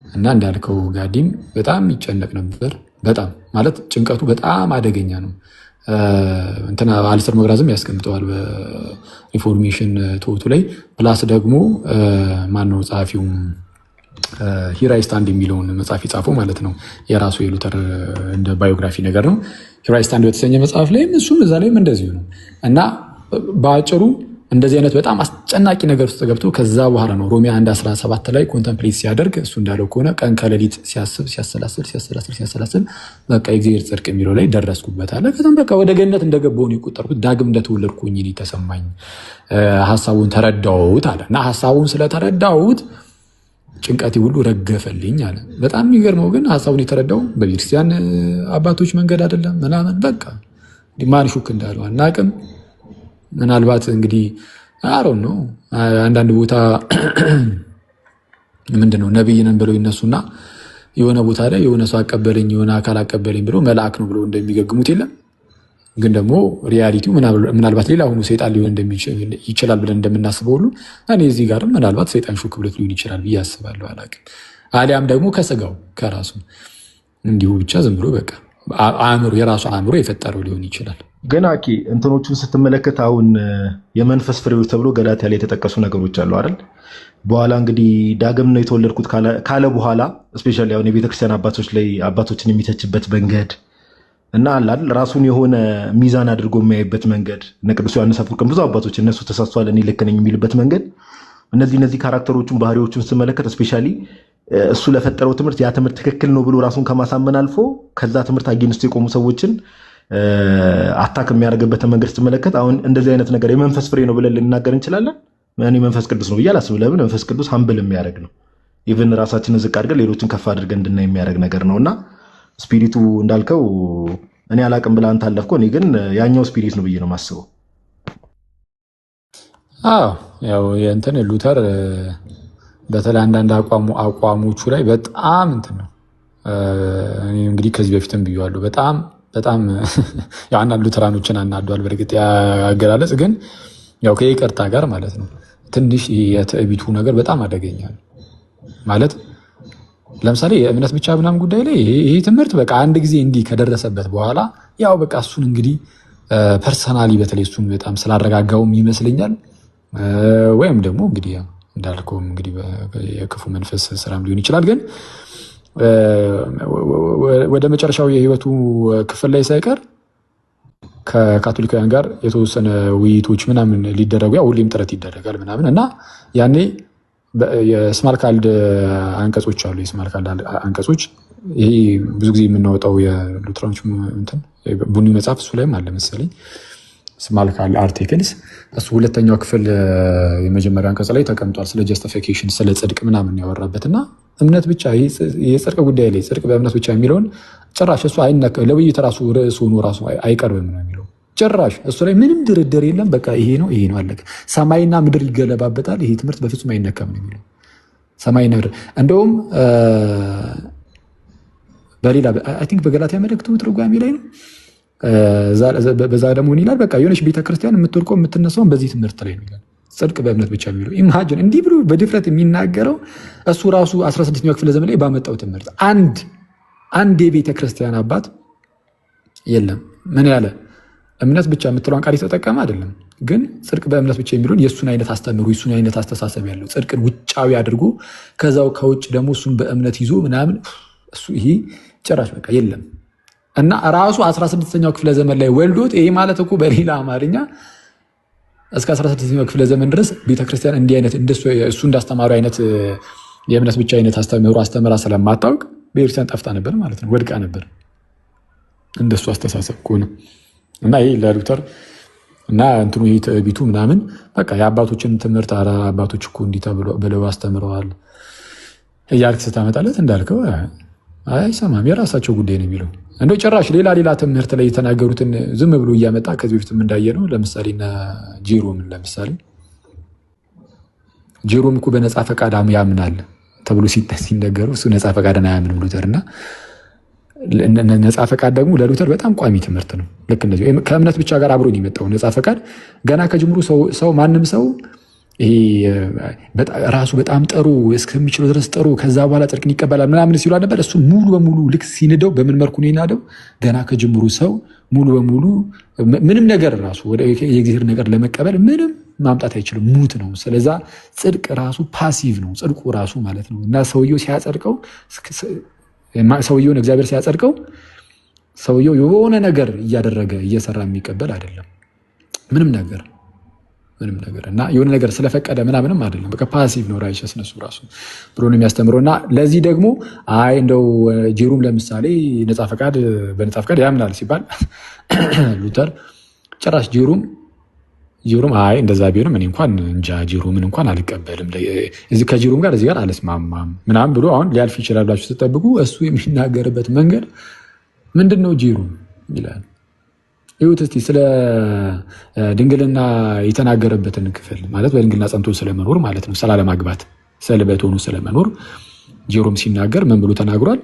እና እንዳልከው ጋዲም በጣም ይጨነቅ ነበር። በጣም ማለት ጭንቀቱ በጣም አደገኛ ነው። እንትና አልሰር መግራዝም ያስቀምጠዋል በሪፎርሜሽን ቶቱ ላይ። ፕላስ ደግሞ ማነው ጸሐፊውም ሂራይ ስታንድ የሚለውን መጽሐፍ የጻፈው ማለት ነው። የራሱ የሉተር እንደ ባዮግራፊ ነገር ነው። ሂራይ ስታንድ በተሰኘ መጽሐፍ ላይም እሱም እዛ ላይም እንደዚሁ ነው። እና በአጭሩ እንደዚህ አይነት በጣም አስጨናቂ ነገር ውስጥ ገብቶ ከዛ በኋላ ነው ሮሜ 1:17 ላይ ኮንተምፕሌት ሲያደርግ እሱ እንዳለው ከሆነ ቀን ከሌሊት ሲያስብ ሲያሰላስል በቃ የእግዚአብሔር ጽድቅ የሚለው ላይ ደረስኩበት አለ። ከዛም በቃ ወደ ገነት እንደገባሁ ነው የቆጠርኩት፣ ዳግም እንደተወለድኩኝ ተሰማኝ፣ ሀሳቡን ተረዳሁት አለ። እና ሀሳቡን ስለተረዳሁት ጭንቀቴ ሁሉ ረገፈልኝ አለ። በጣም የሚገርመው ግን ሀሳቡን የተረዳው በቤተክርስቲያን አባቶች መንገድ አይደለም ምናምን በቃ ማን ሹክ እንዳለው አናቅም። ምናልባት እንግዲህ አሮን ነው አንዳንድ ቦታ ምንድነው ነብይ ነን ብለው ይነሱና የሆነ ቦታ ላይ የሆነ ሰው አቀበለኝ የሆነ አካል አቀበለኝ ብሎ መልአክ ነው ብሎ እንደሚገግሙት የለም። ግን ደግሞ ሪያሊቲው ምናልባት ሌላ ሆኖ ሰይጣን ሊሆን ይችላል ብለን እንደምናስበው ሁሉ እኔ እዚህ ጋርም ምናልባት ሰይጣን ሹክ ብሎት ሊሆን ይችላል ብዬ አስባለሁ። አላውቅም። አሊያም ደግሞ ከስጋው ከራሱ እንዲሁ ብቻ ዝም ብሎ በቃ አእምሮ የራሱ አእምሮ የፈጠረው ሊሆን ይችላል። ግን አኪ እንትኖቹን ስትመለከት አሁን የመንፈስ ፍሬዎች ተብሎ ገላትያ ላይ የተጠቀሱ ነገሮች አሉ አይደል? በኋላ እንግዲህ ዳግም ነው የተወለድኩት ካለ በኋላ ስፔሻሊ አሁን የቤተክርስቲያን አባቶች ላይ አባቶችን የሚተችበት መንገድ እና አላል ራሱን የሆነ ሚዛን አድርጎ የሚያይበት መንገድ እነ ቅዱስ ዮሐንስ አፈወርቅም ብዙ አባቶች እነሱ ተሳስቷል እኔ ልክ ነኝ የሚልበት መንገድ እነዚህ ካራክተሮቹን ባህሪዎቹን ስመለከት ስፔሻሊ እሱ ለፈጠረው ትምህርት ያ ትምህርት ትክክል ነው ብሎ ራሱን ከማሳመን አልፎ ከዛ ትምህርት አጌንስት የቆሙ ሰዎችን አታክ የሚያደርግበትን መንገድ ስትመለከት አሁን እንደዚህ አይነት ነገር የመንፈስ ፍሬ ነው ብለን ልናገር እንችላለን? እኔ መንፈስ ቅዱስ ነው ብዬ አላስብም። ለምን? መንፈስ ቅዱስ ሀምብል የሚያደርግ ነው። ኢቭን ራሳችንን ዝቅ አድርገን ሌሎችን ከፍ አድርገን እንድናይ የሚያደርግ ነገር ነውና ስፒሪቱ እንዳልከው እኔ አላቅም ብለህ አንተ አለፍከው። እኔ ግን ያኛው ስፒሪት ነው ብዬ ነው የማስበው። ያው የእንትን ሉተር በተለይ አንዳንድ አቋሞቹ ላይ በጣም እንትን ነው። እኔ እንግዲህ ከዚህ በፊትም ብዬዋለሁ። በጣም ያው አንዳንድ ሉተራኖችን አናዷል። በእርግጥ ያገላለጽ ግን ያው ከይቅርታ ጋር ማለት ነው ትንሽ የትዕቢቱ ነገር በጣም አደገኛ ነው ማለት። ለምሳሌ የእምነት ብቻ ምናምን ጉዳይ ላይ ይሄ ትምህርት በቃ አንድ ጊዜ እንዲህ ከደረሰበት በኋላ ያው በቃ እሱን እንግዲህ ፐርሰናሊ በተለይ እሱን በጣም ስላረጋጋውም ይመስለኛል ወይም ደግሞ እንግዲህ እንዳልከውም እንግዲህ የክፉ መንፈስ ስራም ሊሆን ይችላል። ግን ወደ መጨረሻው የህይወቱ ክፍል ላይ ሳይቀር ከካቶሊካውያን ጋር የተወሰነ ውይይቶች ምናምን ሊደረጉ ያው ሁሌም ጥረት ይደረጋል ምናምን እና ያኔ የስማልካልድ አንቀጾች አሉ። የስማልካልድ አንቀጾች ይሄ ብዙ ጊዜ የምናወጣው የሉትራኖች እንትን ቡኒ መጽሐፍ እሱ ላይም አለ መሰለኝ ስማልካልድ አርቲክልስ እሱ ሁለተኛው ክፍል የመጀመሪያ አንቀጽ ላይ ተቀምጧል። ስለ ጀስቲፊኬሽን ስለ ጽድቅ ምናምን ያወራበት እና እምነት ብቻ የጽድቅ ጉዳይ ላይ ጽድቅ በእምነት ብቻ የሚለውን ጭራሽ እሱ አይነካ ለውይይት ራሱ ርዕስ ሆኖ ራሱ አይቀርብም ነው የሚለው። ጭራሽ እሱ ላይ ምንም ድርድር የለም። በቃ ይሄ ነው አለቀ። ሰማይና ምድር ይገለባበጣል። ይሄ ትምህርት በፍጹም አይነካም ነው የሚለው። ሰማይና ምድር እንደውም በሌላ አይ ቲንክ በገላትያ መልእክቱ ትርጓሜ ላይ ነው። በዛ ደግሞ ምን ይላል? በቃ የሆነች ቤተክርስቲያን የምትወድቀው የምትነሳውን በዚህ ትምህርት ላይ ነው ይላል። ጽድቅ በእምነት ብቻ የሚለው ኢማጂን እንዲህ ብሎ በድፍረት የሚናገረው እሱ ራሱ 16ኛው ክፍለ ዘመን ላይ ባመጣው ትምህርት አንድ የቤተ ክርስቲያን አባት የለም ምን ያለ እምነት ብቻ የምትለውን ቃል የተጠቀመ አይደለም፣ ግን ጽድቅ በእምነት ብቻ የሚለውን የእሱን አይነት አስተምሮ የእሱን አይነት አስተሳሰብ ያለው ጽድቅን ውጫዊ አድርጎ ከዛው ከውጭ ደግሞ እሱን በእምነት ይዞ ምናምን እሱ ይሄ ጭራሽ በቃ የለም። እና ራሱ 16ኛው ክፍለ ዘመን ላይ ወልዶት ይሄ ማለት እኮ በሌላ አማርኛ እስከ 16ኛው ክፍለ ዘመን ድረስ ቤተክርስቲያን እንዲህ አይነት እሱ እንዳስተማሩ አይነት የእምነት ብቻ አይነት አስተምራ ስለማታውቅ ቤተክርስቲያን ጠፍታ ነበር ማለት ነው፣ ወድቃ ነበር እንደሱ አስተሳሰብ ከሆነ እና ይሄ ለሉተር እና እንትኑ ይሄ ትዕቢቱ ምናምን በቃ የአባቶችን ትምህርት አባቶች እኮ እንዲህ ብለው አስተምረዋል እያልክ ስታመጣለት እንዳልከው አይሰማም። የራሳቸው ጉዳይ ነው የሚለው። እንደው ጭራሽ ሌላ ትምህርት ላይ የተናገሩትን ዝም ብሎ እያመጣ ከዚህ በፊትም እንዳየነው ለምሳሌ እና ጄሮም እኮ በነፃ ፈቃድ ያምናል ተብሎ ሲነገሩ እሱ ነፃ ፈቃድን አያምንም ሉተር። እና ነፃ ፈቃድ ደግሞ ለሉተር በጣም ቋሚ ትምህርት ነው። ልክ እንደዚህ ከእምነት ብቻ ጋር አብሮን የመጣው ነፃ ፈቃድ ገና ከጅምሩ ሰው ማንም ሰው ይሄ ራሱ በጣም ጥሩ እስከሚችለው ድረስ ጥሩ ከዛ በኋላ ጽድቅን ይቀበላል ምናምን ሲሉ ነበር። እሱ ሙሉ በሙሉ ልክ ሲንደው በምን መልኩ ነው የናደው? ገና ከጅምሩ ሰው ሙሉ በሙሉ ምንም ነገር ራሱ ወደ የእግዚአብሔር ነገር ለመቀበል ምንም ማምጣት አይችልም፣ ሙት ነው። ስለዛ ጽድቅ ራሱ ፓሲቭ ነው፣ ጽድቁ ራሱ ማለት ነው። እና ሰውየው ሲያጸድቀው ሰውየውን እግዚአብሔር ሲያጸድቀው ሰውየው የሆነ ነገር እያደረገ እየሰራ የሚቀበል አይደለም ምንም ነገር እና የሆነ ነገር ስለፈቀደ ምናምንም አይደለም። በቃ ፓሲቭ ነው ራይቸስነሱ ራሱ ብሎ ነው የሚያስተምረው። እና ለዚህ ደግሞ እንደው ጄሮም ለምሳሌ በነፃ ፈቃድ ያምናል ሲባል ሉተር ጭራሽ ጄሮም እንደዛ ቢሆንም እኔ እንኳን እንጃ ጄሮምን እንኳን አልቀበልም እዚህ ከጄሮም ጋር እዚህ ጋር አልስማማም ምናምን ብሎ አሁን ሊያልፍ ይችላል ብላችሁ ስትጠብቁ እሱ የሚናገርበት መንገድ ምንድን ነው? ጄሮም ይላል ይሁት እስቲ ስለ ድንግልና የተናገረበትን ክፍል ማለት በድንግልና ጸንቶ ስለመኖር ማለት ነው፣ ስላለማግባት ሰልበት ሆኖ ስለመኖር ጄሮም ሲናገር ምን ብሎ ተናግሯል?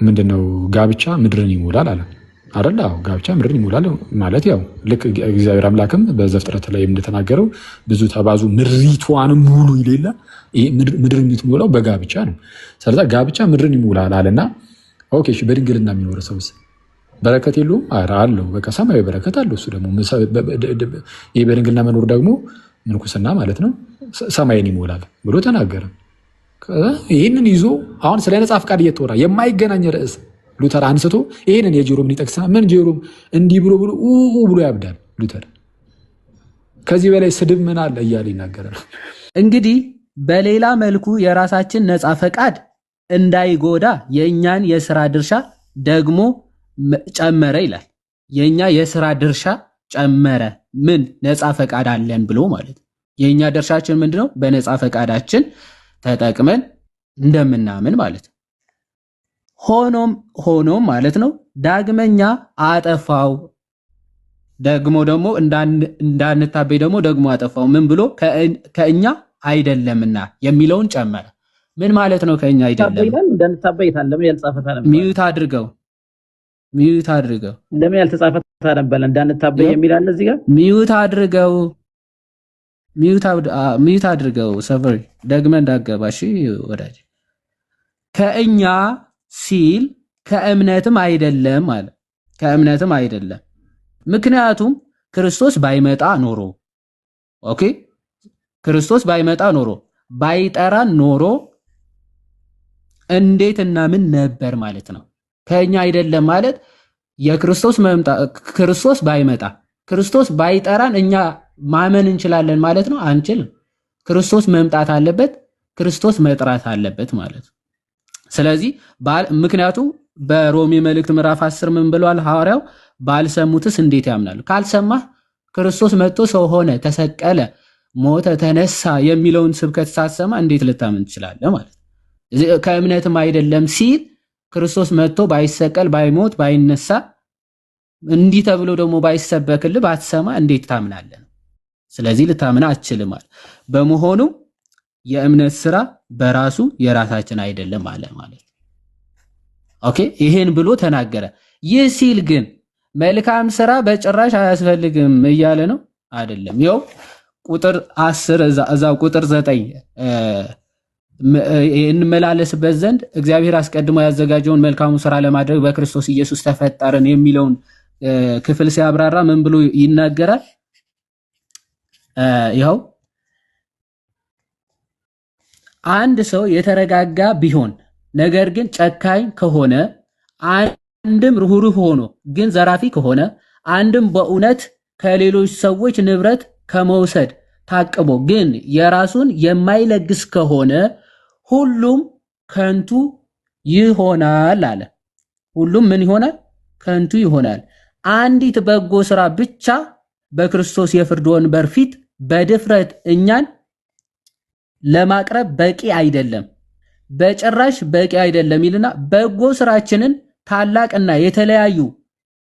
ምንድነው? ጋብቻ ምድርን ይሞላል አለ አይደል? አዎ ጋብቻ ምድርን ይሞላል ማለት ያው ልክ እግዚአብሔር አምላክም በዘፍጥረት ላይ እንደተናገረው ብዙ ተባዙ ምድሪቷንም ሙሉ ይሌላ ይሄ ምድር የምትሞላው በጋብቻ ነው። ስለዚህ ጋብቻ ምድርን ይሞላል አለና ኦኬ እሺ በድንግልና የሚኖር ሰውስ በረከት የለውም? አለው። በቃ ሰማያዊ በረከት አለው። እሱ ደግሞ ይሄ በድንግልና መኖር ደግሞ ምንኩስና ማለት ነው፣ ሰማይን ይሞላል ብሎ ተናገረ። ይህንን ይዞ አሁን ስለ ነፃ ፈቃድ እየተወራ የማይገናኝ ርዕስ ሉተር አንስቶ ይህንን የጄሮምን ይጠቅስና ምን ጄሮም እንዲህ ብሎ ያብዳል ሉተር። ከዚህ በላይ ስድብ ምን አለ እያለ ይናገራል። እንግዲህ በሌላ መልኩ የራሳችን ነፃ ፈቃድ እንዳይጎዳ የእኛን የሥራ ድርሻ ደግሞ ጨመረ ይላል። የእኛ የሥራ ድርሻ ጨመረ። ምን ነፃ ፈቃድ አለን ብሎ ማለት ነው። የእኛ ድርሻችን ምንድነው? በነፃ ፈቃዳችን ተጠቅመን እንደምናምን ማለት ነው። ሆኖም ማለት ነው ዳግመኛ አጠፋው ደግሞ እንዳንታበይ ደግሞ አጠፋው ምን ብሎ ከእኛ አይደለምና የሚለውን ጨመረ። ምን ማለት ነው? ከእኛ አይደለም እንዳንታበይ ታለም ያልጻፈ ታለም ሚዩት አድርገው ለምን ያልተጻፈ ታነበለ እንዳንታበይ የሚል አለ እዚህ ጋር ሚዩት አድርገው ሰቨሪ ደግመ እንዳገባሽ ወዳጅ ከእኛ ሲል ከእምነትም አይደለም አለ። ከእምነትም አይደለም። ምክንያቱም ክርስቶስ ባይመጣ ኖሮ ክርስቶስ ባይመጣ ኖሮ ባይጠራን ኖሮ እንዴትና ምን ነበር ማለት ነው። ከኛ አይደለም ማለት ክርስቶስ ባይመጣ ክርስቶስ ባይጠራን እኛ ማመን እንችላለን ማለት ነው? አንችልም። ክርስቶስ መምጣት አለበት፣ ክርስቶስ መጥራት አለበት ማለት ነው። ስለዚህ ምክንያቱም በሮሜ መልእክት ምዕራፍ 10 ምን ብሏል ሐዋርያው? ባልሰሙትስ እንዴት ያምናሉ? ካልሰማህ ክርስቶስ መጥቶ ሰው ሆነ፣ ተሰቀለ፣ ሞተ፣ ተነሳ የሚለውን ስብከት ሳትሰማ እንዴት ልታምን ትችላለህ ማለት ነው። ከእምነትም አይደለም ሲል ክርስቶስ መጥቶ ባይሰቀል፣ ባይሞት፣ ባይነሳ እንዲህ ተብሎ ደግሞ ባይሰበክልህ ባትሰማ እንዴት ታምናለህ? ስለዚህ ልታምን አትችልም ማለት በመሆኑ የእምነት ስራ በራሱ የራሳችን አይደለም ማለት ነው። ኦኬ ይሄን ብሎ ተናገረ። ይህ ሲል ግን መልካም ስራ በጭራሽ አያስፈልግም እያለ ነው አይደለም። ይኸው ቁጥር 10 እዛው ቁጥር 9 እንመላለስበት ዘንድ እግዚአብሔር አስቀድሞ ያዘጋጀውን መልካሙ ስራ ለማድረግ በክርስቶስ ኢየሱስ ተፈጠርን የሚለውን ክፍል ሲያብራራ ምን ብሎ ይናገራል? ይኸው አንድ ሰው የተረጋጋ ቢሆን ነገር ግን ጨካኝ ከሆነ፣ አንድም ርኅሩህ ሆኖ ግን ዘራፊ ከሆነ፣ አንድም በእውነት ከሌሎች ሰዎች ንብረት ከመውሰድ ታቅቦ ግን የራሱን የማይለግስ ከሆነ ሁሉም ከንቱ ይሆናል አለ። ሁሉም ምን ይሆናል? ከንቱ ይሆናል። አንዲት በጎ ስራ ብቻ በክርስቶስ የፍርድ ወንበር ፊት በድፍረት እኛን ለማቅረብ በቂ አይደለም፣ በጭራሽ በቂ አይደለም ይልና በጎ ስራችንን ታላቅና የተለያዩ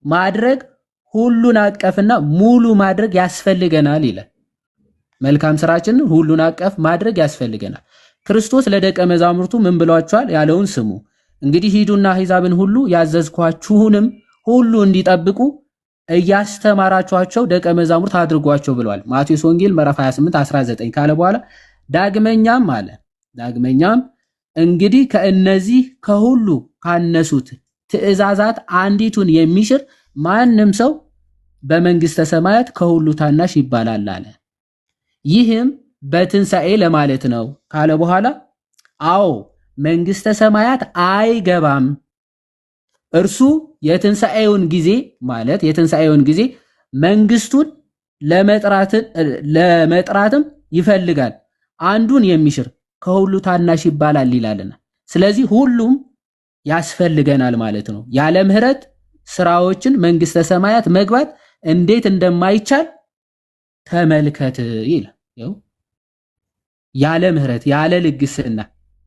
ማድረግ ሁሉን አቀፍና ሙሉ ማድረግ ያስፈልገናል ይላል። መልካም ስራችንን ሁሉን አቀፍ ማድረግ ያስፈልገናል። ክርስቶስ ለደቀ መዛሙርቱ ምን ብሏቸዋል ያለውን ስሙ። እንግዲህ ሂዱና አሕዛብን ሁሉ ያዘዝኳችሁንም ሁሉ እንዲጠብቁ እያስተማራችኋቸው ደቀ መዛሙርት አድርጓቸው ብለዋል። ማቴዎስ ወንጌል ምዕራፍ 28:19 ካለ በኋላ ዳግመኛም እንግዲህ ከእነዚህ ከሁሉ ካነሱት ትእዛዛት አንዲቱን የሚሽር ማንም ሰው በመንግስተ ሰማያት ከሁሉ ታናሽ ይባላል አለ። ይህም በትንሣኤ ለማለት ነው ካለ በኋላ አዎ መንግስተ ሰማያት አይገባም፣ እርሱ የትንሣኤውን ጊዜ መንግስቱን ለመጥራትም ይፈልጋል፣ አንዱን የሚሽር ከሁሉ ታናሽ ይባላል ይላልና። ስለዚህ ሁሉም ያስፈልገናል ማለት ነው። ያለ ምህረት ስራዎችን መንግስተ ሰማያት መግባት እንዴት እንደማይቻል ተመልከት ይላል። ያለ ምህረት፣ ያለ ልግስና፣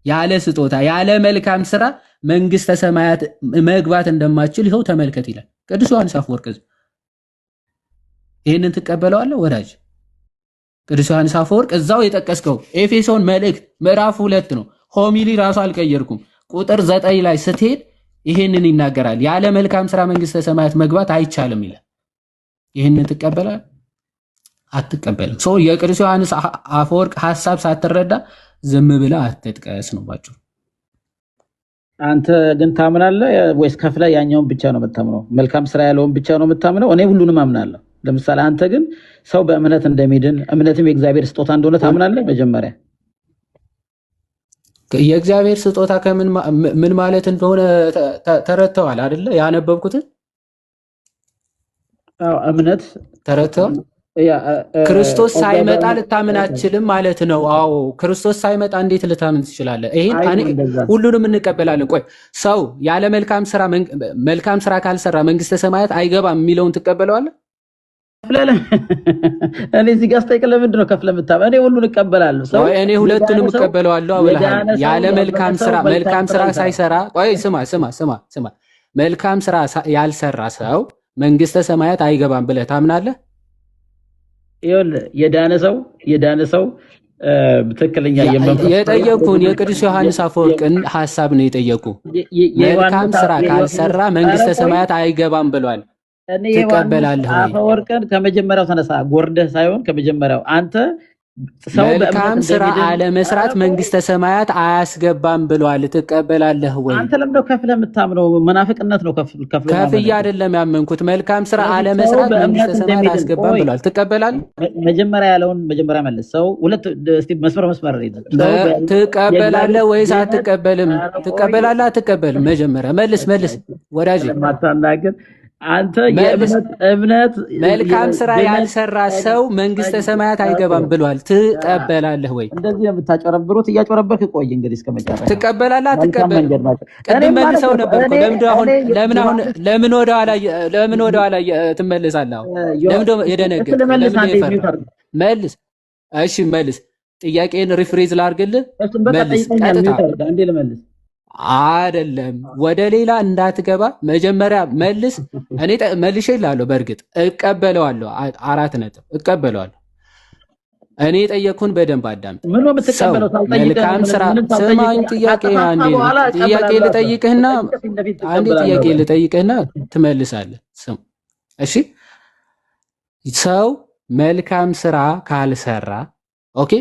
ያለ ስጦታ፣ ያለ መልካም ስራ መንግስተ ሰማያት መግባት እንደማይችል ይኸው ተመልከት ይላል ቅዱስ ዮሐንስ አፈወርቅ። ይህንን ትቀበለዋለህ ወዳጅ? ቅዱስ ዮሐንስ አፈወርቅ እዛው የጠቀስከው ኤፌሶን መልእክት ምዕራፍ 2 ነው። ሆሚሊ ራሱ አልቀየርኩም። ቁጥር 9 ላይ ስትሄድ ይህንን ይናገራል። ያለ መልካም ስራ መንግስተ ሰማያት መግባት አይቻልም ይላል። ይህንን ትቀበላለህ? አትቀበልም። የቅዱስ ዮሐንስ አፈወርቅ ሐሳብ ሳትረዳ ዝም ብለህ አትጥቀስ ነው ባጭሩ። አንተ ግን ታምናለህ ወይስ ከፍለህ ያኛውን ብቻ ነው የምታምነው? መልካም ስራ ያለውን ብቻ ነው የምታምነው? እኔ ሁሉንም አምናለሁ። ለምሳሌ አንተ ግን ሰው በእምነት እንደሚድን እምነትም የእግዚአብሔር ስጦታ እንደሆነ ታምናለህ? መጀመሪያ የእግዚአብሔር ስጦታ ምን ማለት እንደሆነ ተረድተዋል አይደለ? ያነበብኩትን እምነት ተረድተዋል። ክርስቶስ ሳይመጣ ልታምን አትችልም ማለት ነው። አዎ ክርስቶስ ሳይመጣ እንዴት ልታምን ትችላለህ? ይሄን ሁሉንም እንቀበላለን። ቆይ ሰው ያለ መልካም ስራ ካልሰራ መንግስተ ሰማያት አይገባም የሚለውን ትቀበለዋለህ? እኔ እዚህ ጋር ስጠይቅ ለምንድን ነው ከፍለህ የምታምነው? እኔ ሁሉን እቀበላለሁ። ሰው እኔ ሁለቱንም እቀበለዋለሁ አብለሃል። ያለ መልካም ስራ ሳይሰራ ቆይ ስማ መልካም ስራ ያልሰራ ሰው መንግስተ ሰማያት አይገባም ብለህ ታምናለህ? ይኸውልህ የዳነ ሰው ትክክለኛ የጠየቁን የቅዱስ ዮሐንስ አፈወርቅን ሐሳብ ነው የጠየቁ። መልካም ስራ ካልሰራ መንግስተ ሰማያት አይገባም ብሏል። ትቀበላለህ ወይ? አፈወርቅን ከመጀመሪያው ተነሳ፣ ጎርደህ ሳይሆን ከመጀመሪያው አንተ መልካም ስራ አለመስራት መንግስተ ሰማያት አያስገባም ብሏል። ትቀበላለህ ወይ? አንተ ለምንድነው ከፍለህ የምታምነው? መናፍቅነት ነው። ከፍዬ አይደለም ያመንኩት። መልካም ስራ አለመስራት መንግስተ ሰማያት አያስገባም ብሏል። ትቀበላለህ? መጀመሪያ ያለውን መጀመሪያ መልስ። ሰው ሁለት እስቲ መስመር ትቀበላለህ ወይስ አትቀበልም? ትቀበላለህ አትቀበልም? መጀመሪያ መልስ ወዳጅ። ማታናገር አንተ የእምነት መልካም ስራ ያልሰራ ሰው መንግስተ ሰማያት አይገባም ብሏል። ትቀበላለህ ወይ? እንደዚህ የምታጨረብሩት እያጨረበርክ ቆይ እንግዲህ እስከመጨረሻ። ትቀበላለህ አትቀበልም? ቅድም መልሰው ነበር እኮ ለምን ወደ ኋላ ትመለሳለህ? ለምን የደነገጥክ? መልስ። እሺ መልስ። ጥያቄን ሪፍሬዝ ላድርግልህ። መልስ ቀጥታ አይደለም ወደ ሌላ እንዳትገባ መጀመሪያ መልስ። እኔ መልሼ እላለሁ። በእርግጥ እቀበለዋለሁ። 4 ነጥብ እቀበለዋለሁ። እኔ የጠየኩህን በደንብ አዳምጥ። መልካም ስራ ስማኝ። ጥያቄ ልጠይቅህና ትመልሳለህ። ስም እሺ። ሰው መልካም ስራ ካልሰራ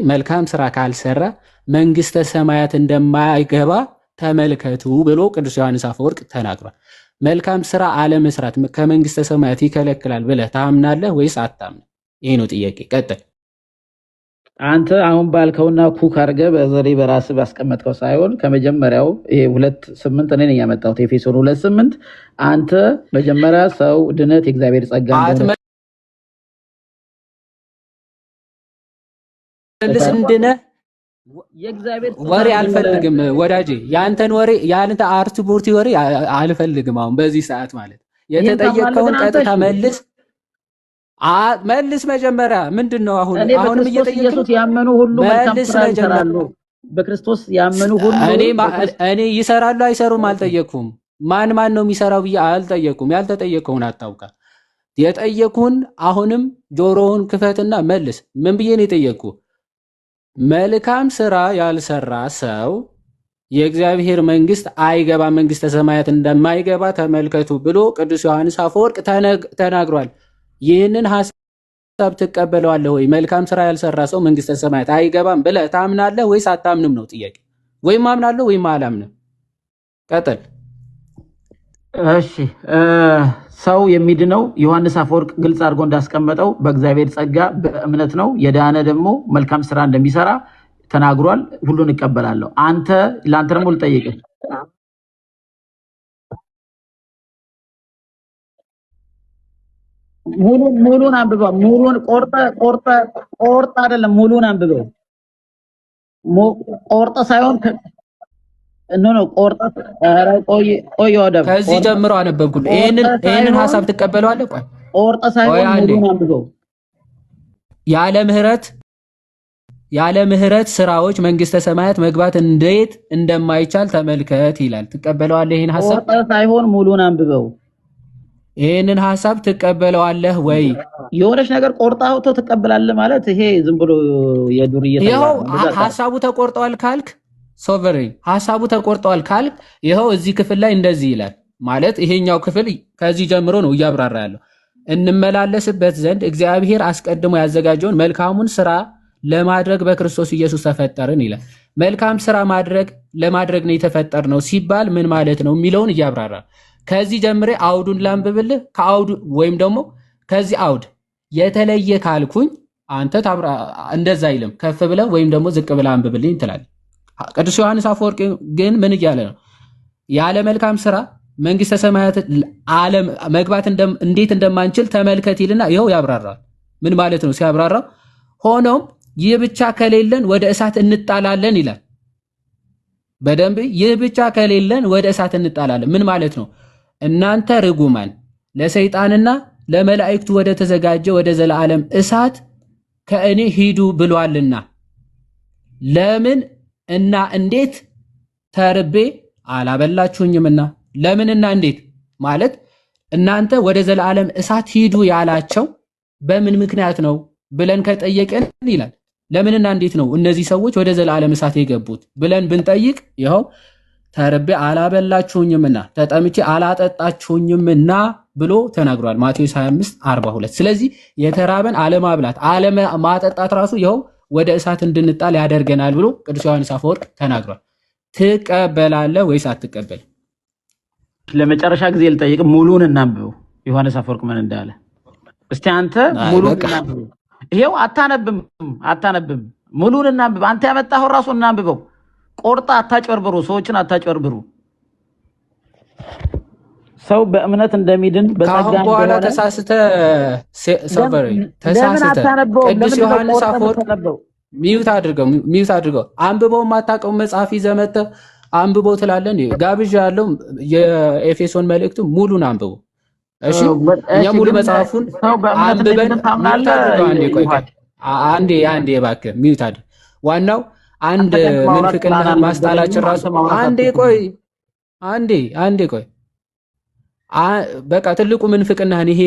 መልካም ስራ ካልሰራ መንግስተ ሰማያት እንደማይገባ ተመልከቱ ብሎ ቅዱስ ዮሐንስ አፈወርቅ ተናግሯል። መልካም ስራ አለመስራት ከመንግስተ ሰማያት ይከለክላል ብለህ ታምናለህ ወይስ አታምንም? ይሄ ነው ጥያቄ። ቀጥል። አንተ አሁን ባልከውና ኩክ አድርገህ በዘሬ በራስህ ባስቀመጥከው ሳይሆን ከመጀመሪያው ይሄ 2:8 እኔ ነኝ ያመጣሁት ኤፌሶን 2:8 አንተ መጀመሪያ ሰው ድነት የእግዚአብሔር ጸጋ እንደሆነ ወሬ አልፈልግም ወዳጄ። ያንተን ወሬ ያንተ አርቲቡርቲ ወሬ አልፈልግም። አሁን በዚህ ሰዓት ማለት የተጠየቀውን ቀጥታ መልስ። መጀመሪያ ምንድነው አሁንም እየጠየቅኩት ያመኑ ሁሉ መልካም ስራ ይሰራሉ። በክርስቶስ ያመኑ ሁሉ እኔ ይሰራሉ አይሰሩም አልጠየቅኩም። ማን ነው የሚሰራው ብዬ አልጠየቅኩም። ያልተጠየቀውን አታውቃ። የጠየቁን አሁንም ጆሮውን ክፈትና መልስ። ምን ብዬ ነው የጠየቅኩ? መልካም ስራ ያልሰራ ሰው የእግዚአብሔር መንግስት አይገባ መንግስተ ሰማያት እንደማይገባ ተመልከቱ ብሎ ቅዱስ ዮሐንስ አፈወርቅ ተናግሯል። ይህንን ሐሳብ ትቀበለዋለህ ወይ? መልካም ስራ ያልሰራ ሰው መንግስተ ሰማያት አይገባም ብለህ ታምናለህ ወይስ አታምንም ነው ጥያቄ። ወይም አምናለሁ ወይም አላምንም። ቀጥል። እሺ ሰው የሚድነው ዮሐንስ አፈወርቅ ግልጽ አድርጎ እንዳስቀመጠው በእግዚአብሔር ጸጋ በእምነት ነው። የዳነ ደግሞ መልካም ስራ እንደሚሰራ ተናግሯል። ሁሉን እቀበላለሁ። ለአንተ ደግሞ ልጠይቅህ። ሙሉን አንብበው። ሙሉን ቆርጠ አይደለም፣ ሙሉን አንብበው። ቆርጠ ሳይሆን ቆርጠ። ቆይ ወደ ከዚህ ጀምሮ አነበብኩልህ። ይሄንን ሐሳብ ትቀበለዋለህ? ቆይ ቆርጠ ሳይሆን ሙሉን አንብበው። ያለ ምህረት ስራዎች መንግስተ ሰማያት መግባት እንዴት እንደማይቻል ተመልከት ይላል። ትቀበለዋለህ? ይሄን ሐሳብ ቆርጠ ሳይሆን ሙሉን አንብበው። ይሄንን ሐሳብ ትቀበለዋለህ ወይ? የሆነች ነገር ቆርጣ አውጥተው ትቀበላለህ ማለት ይሄ ዝም ብሎ የዱርዬ ይኸው ሐሳቡ ተቆርጠዋል ካልክ ሶቨሬን ሐሳቡ ተቆርጠዋል ካልክ ይኸው እዚህ ክፍል ላይ እንደዚህ ይላል ማለት ይሄኛው ክፍል ከዚህ ጀምሮ ነው እያብራራ ያለው። እንመላለስበት ዘንድ እግዚአብሔር አስቀድሞ ያዘጋጀውን መልካሙን ስራ ለማድረግ በክርስቶስ ኢየሱስ ተፈጠርን ይላል። መልካም ስራ ለማድረግ ነው የተፈጠርነው ሲባል ምን ማለት ነው የሚለውን እያብራራ ከዚህ ጀምሬ አውዱን ላንብብልህ። ከአውዱ ወይም ደግሞ ከዚህ አውድ የተለየ ካልኩኝ አንተ እንደዛ አይልም። ከፍ ብለህ ወይም ደግሞ ዝቅ ብለህ አንብብልኝ ትላለህ። ቅዱስ ዮሐንስ አፈወርቅ ግን ምን እያለ ነው? ያለ መልካም ስራ መንግስተ ሰማያት መግባት እንዴት እንደማንችል ተመልከት ይልና ይኸው ያብራራል። ምን ማለት ነው ሲያብራራው፣ ሆኖም ይህ ብቻ ከሌለን ወደ እሳት እንጣላለን ይላል። በደንብ ይህ ብቻ ከሌለን ወደ እሳት እንጣላለን ምን ማለት ነው? እናንተ ርጉማን ለሰይጣንና ለመላእክቱ ወደ ተዘጋጀ ወደ ዘላለም እሳት ከእኔ ሂዱ ብሏልና ለምን እና እንዴት ተርቤ አላበላችሁኝምና። ለምንና እንዴት ማለት እናንተ ወደ ዘላለም እሳት ሂዱ ያላቸው በምን ምክንያት ነው ብለን ከጠየቀን ይላል ለምንና እንዴት ነው እነዚህ ሰዎች ወደ ዘላለም እሳት የገቡት ብለን ብንጠይቅ ይኸው ተርቤ አላበላችሁኝምና ተጠምቼ አላጠጣችሁኝምና ብሎ ተናግሯል። ማቴዎስ 25:42። ስለዚህ የተራበን አለማብላት አለማጠጣት ራሱ ይኸው ወደ እሳት እንድንጣል ያደርገናል ብሎ ቅዱስ ዮሐንስ አፈወርቅ ተናግሯል። ትቀበላለህ ወይስ አትቀበል? ለመጨረሻ ጊዜ ልጠይቅ፣ ሙሉን እናንብበው ዮሐንስ አፈወርቅ ምን እንዳለ። እስቲ አንተ ሙሉን እናንብበው። ይሄው አታነብም፣ ሙሉን እናንብብ። አንተ ያመጣኸው ራሱ እናንብበው። ቆርጣ አታጭበርብሩ፣ ሰዎችን አታጭበርብሩ። ሰው በእምነት እንደሚድን ከአሁን በኋላ ተሳስተ ቅዱስ ዮሐንስ አፈወርቅ ሚዩት አድርገው አንብበው። የማታውቀው መጽሐፍ ይዘህ መጥተህ አንብበው ትላለህ። ጋብዣ ያለው የኤፌሶን መልእክቱ ሙሉን አንብበው። እሺ እኛ ሙሉ መጽሐፉን አንብበን ሚዩት አድርገው። አንዴ እባክህ ሚዩት አድርገው። ዋናው አንድ ምንፍቅናህን ማስጣላችን ራሱ አንዴ ቆይ በቃ ትልቁ ምንፍቅናህን ይሄ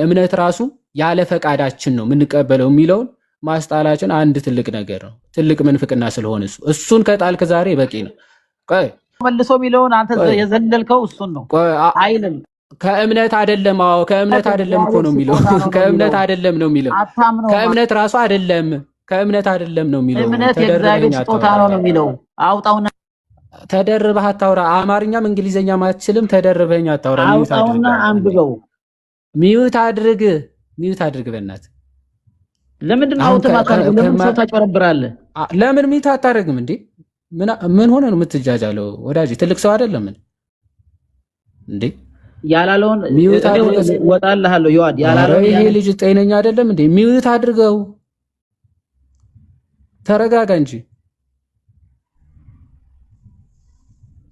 እምነት ራሱ ያለ ፈቃዳችን ነው የምንቀበለው የሚለውን ማስጣላችን አንድ ትልቅ ነገር ነው። ትልቅ ምንፍቅና ስለሆነ እሱን ከጣልክ ዛሬ በቂ ነው። ቆይ መልሶ የሚለውን አንተ የዘለልከው እሱን ነው አይልም። ከእምነት አይደለም። አዎ ከእምነት አይደለም እኮ ነው የሚለው። ከእምነት አይደለም ነው የሚለው። ከእምነት ራሱ አይደለም። ከእምነት አይደለም ነው የሚለው። እምነት የእግዚአብሔር ስጦታ ነው የሚለው። አውጣውና ተደርበህ አታውራ። አማርኛም እንግሊዘኛም አትችልም። ተደርበኝ አታውራ። አውጣውና አንብበው። ሚዩት አድርግ በእናትህ። ለምንድን ነው አውተማታረግ? ለምን ሰው ታጨረብራለህ? ለምን ሚዩት አታረግም እንዴ? ምን ሆነ ነው የምትጃጃለው? ወዳጅ ትልቅ ሰው አይደለም እንዴ? ያላለውን ሚዩት አድርገው ወጣልሃለሁ። ይዋድ ያላለውን ይሄ ልጅ ጤነኛ አይደለም እንዴ? ሚዩት አድርገው። ተረጋጋ እንጂ።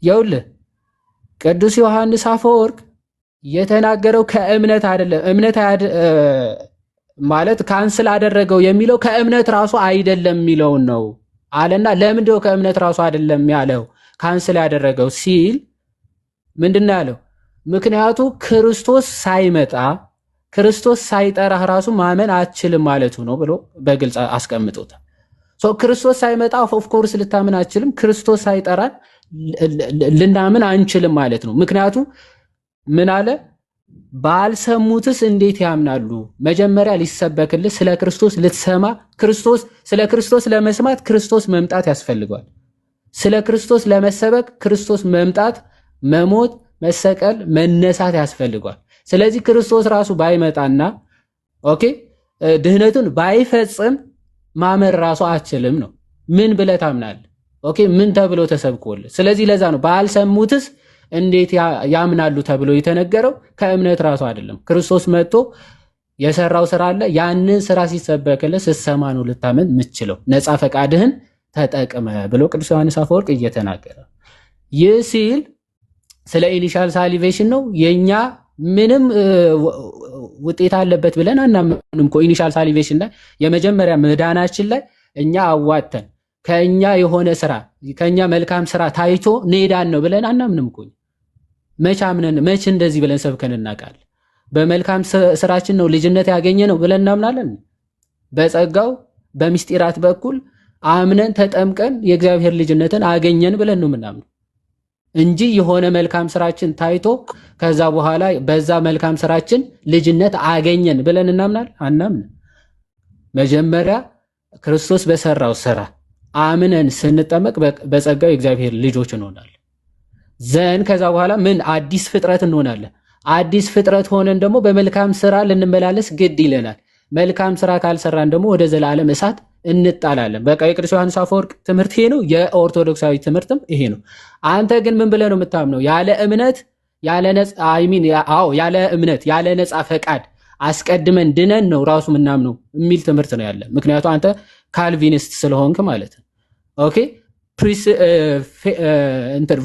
ይኸውልህ ቅዱስ ዮሐንስ አፈወርቅ የተናገረው ከእምነት አይደለም። እምነት ማለት ካንስል አደረገው የሚለው ከእምነት ራሱ አይደለም የሚለውን ነው አለና፣ ለምንድነው ከእምነት ራሱ አይደለም ያለው ካንስል ያደረገው ሲል ምንድነው ያለው? ምክንያቱ ክርስቶስ ሳይመጣ ክርስቶስ ሳይጠራህ ራሱ ማመን አትችልም ማለቱ ነው ብሎ በግልጽ አስቀምጦታል። ክርስቶስ ሳይመጣ ኦፍ ኮርስ ልታምን አትችልም። ክርስቶስ ሳይጠራን ልናምን አንችልም ማለት ነው። ምክንያቱ ምን አለ? ባልሰሙትስ እንዴት ያምናሉ? መጀመሪያ ሊሰበክልህ ስለ ክርስቶስ ልትሰማ ስለ ክርስቶስ ለመስማት ክርስቶስ መምጣት ያስፈልገዋል። ስለ ክርስቶስ ለመሰበክ ክርስቶስ መምጣት፣ መሞት፣ መሰቀል፣ መነሳት ያስፈልገዋል። ስለዚህ ክርስቶስ ራሱ ባይመጣና ድህነቱን ባይፈጽም ማመን ራሱ አትችልም ነው። ምን ብለህ ታምናለህ? ምን ተብሎ ተሰብኮልህ? ስለዚህ ለዛ ነው ባልሰሙትስ እንዴት ያምናሉ ተብሎ የተነገረው። ከእምነት ራሱ አይደለም። ክርስቶስ መጥቶ የሰራው ስራ አለ። ያንን ስራ ሲሰበክልህ ስትሰማ ነው ልታመን የምትችለው። ነፃ ፈቃድህን ተጠቅመ ብሎ ቅዱስ ዮሐንስ አፈወርቅ እየተናገረ ይህ ሲል ስለ ኢኒሻል ሳሊቬሽን ነው። የኛ ምንም ውጤት አለበት ብለን አናምንም እኮ። ኢኒሻል ሳሊቬሽን ላይ የመጀመሪያ መዳናችን ላይ እኛ አዋተን ከኛ የሆነ ስራ ከኛ መልካም ስራ ታይቶ ኔዳን ነው ብለን አናምንም እኮ። መች እንደዚህ ብለን ሰብከን እናውቃለን? በመልካም ስራችን ነው ልጅነት ያገኘ ነው ብለን እናምናለን። በጸጋው በምስጢራት በኩል አምነን ተጠምቀን የእግዚአብሔር ልጅነትን አገኘን ብለን ነው ምናምን እንጂ የሆነ መልካም ስራችን ታይቶ ከዛ በኋላ በዛ መልካም ስራችን ልጅነት አገኘን ብለን እናምናለን? አናምን። መጀመሪያ ክርስቶስ በሰራው ስራ አምነን ስንጠመቅ በጸጋው የእግዚአብሔር ልጆች እንሆናለን። ከዛ በኋላ ምን አዲስ ፍጥረት እንሆናለን። አዲስ ፍጥረት ሆነን ደግሞ በመልካም ስራ ልንመላለስ ግድ ይለናል። መልካም ስራ ካልሰራን ደግሞ ወደ ዘላለም እሳት እንጣላለን። በቃ የቅዱስ ዮሐንስ አፈወርቅ ትምህርት ይሄ ነው። የኦርቶዶክሳዊ ትምህርትም ይሄ ነው። አንተ ግን ምን ብለህ ነው የምታምነው? ያለ እምነት ያለ እምነት ያለ ነፃ ፈቃድ አስቀድመን ድነን ነው ራሱ ምናምነው የሚል ትምህርት ነው ያለ። ምክንያቱም አንተ ካልቪኒስት ስለሆንክ ማለት ነው። ኦኬ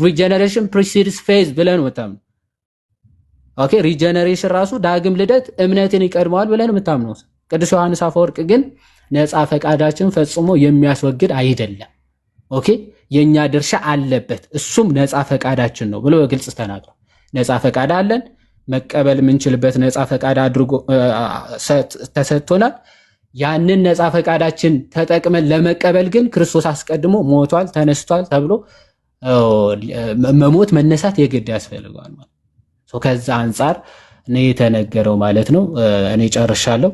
ሪጀነሬሽን ፕሪሲድስ ፌዝ ብለን ወጣም። ኦኬ ሪጀነሬሽን ራሱ ዳግም ልደት እምነትን ይቀድመዋል ብለን የምታምነው። ቅዱስ ዮሐንስ አፈወርቅ ግን ነፃ ፈቃዳችን ፈጽሞ የሚያስወግድ አይደለም። ኦኬ የኛ ድርሻ አለበት፣ እሱም ነፃ ፈቃዳችን ነው ብሎ በግልጽ ተናግሯል። ነፃ ፈቃድ አለን፣ መቀበል የምንችልበት ነፃ ፈቃድ አድርጎ ተሰጥቶናል። ያንን ነፃ ፈቃዳችን ተጠቅመን ለመቀበል ግን ክርስቶስ አስቀድሞ ሞቷል፣ ተነስቷል ተብሎ መሞት መነሳት የግድ ያስፈልገዋል ማለት ነው። ከዛ አንጻር ነው የተነገረው ማለት ነው። እኔ ጨርሻለሁ።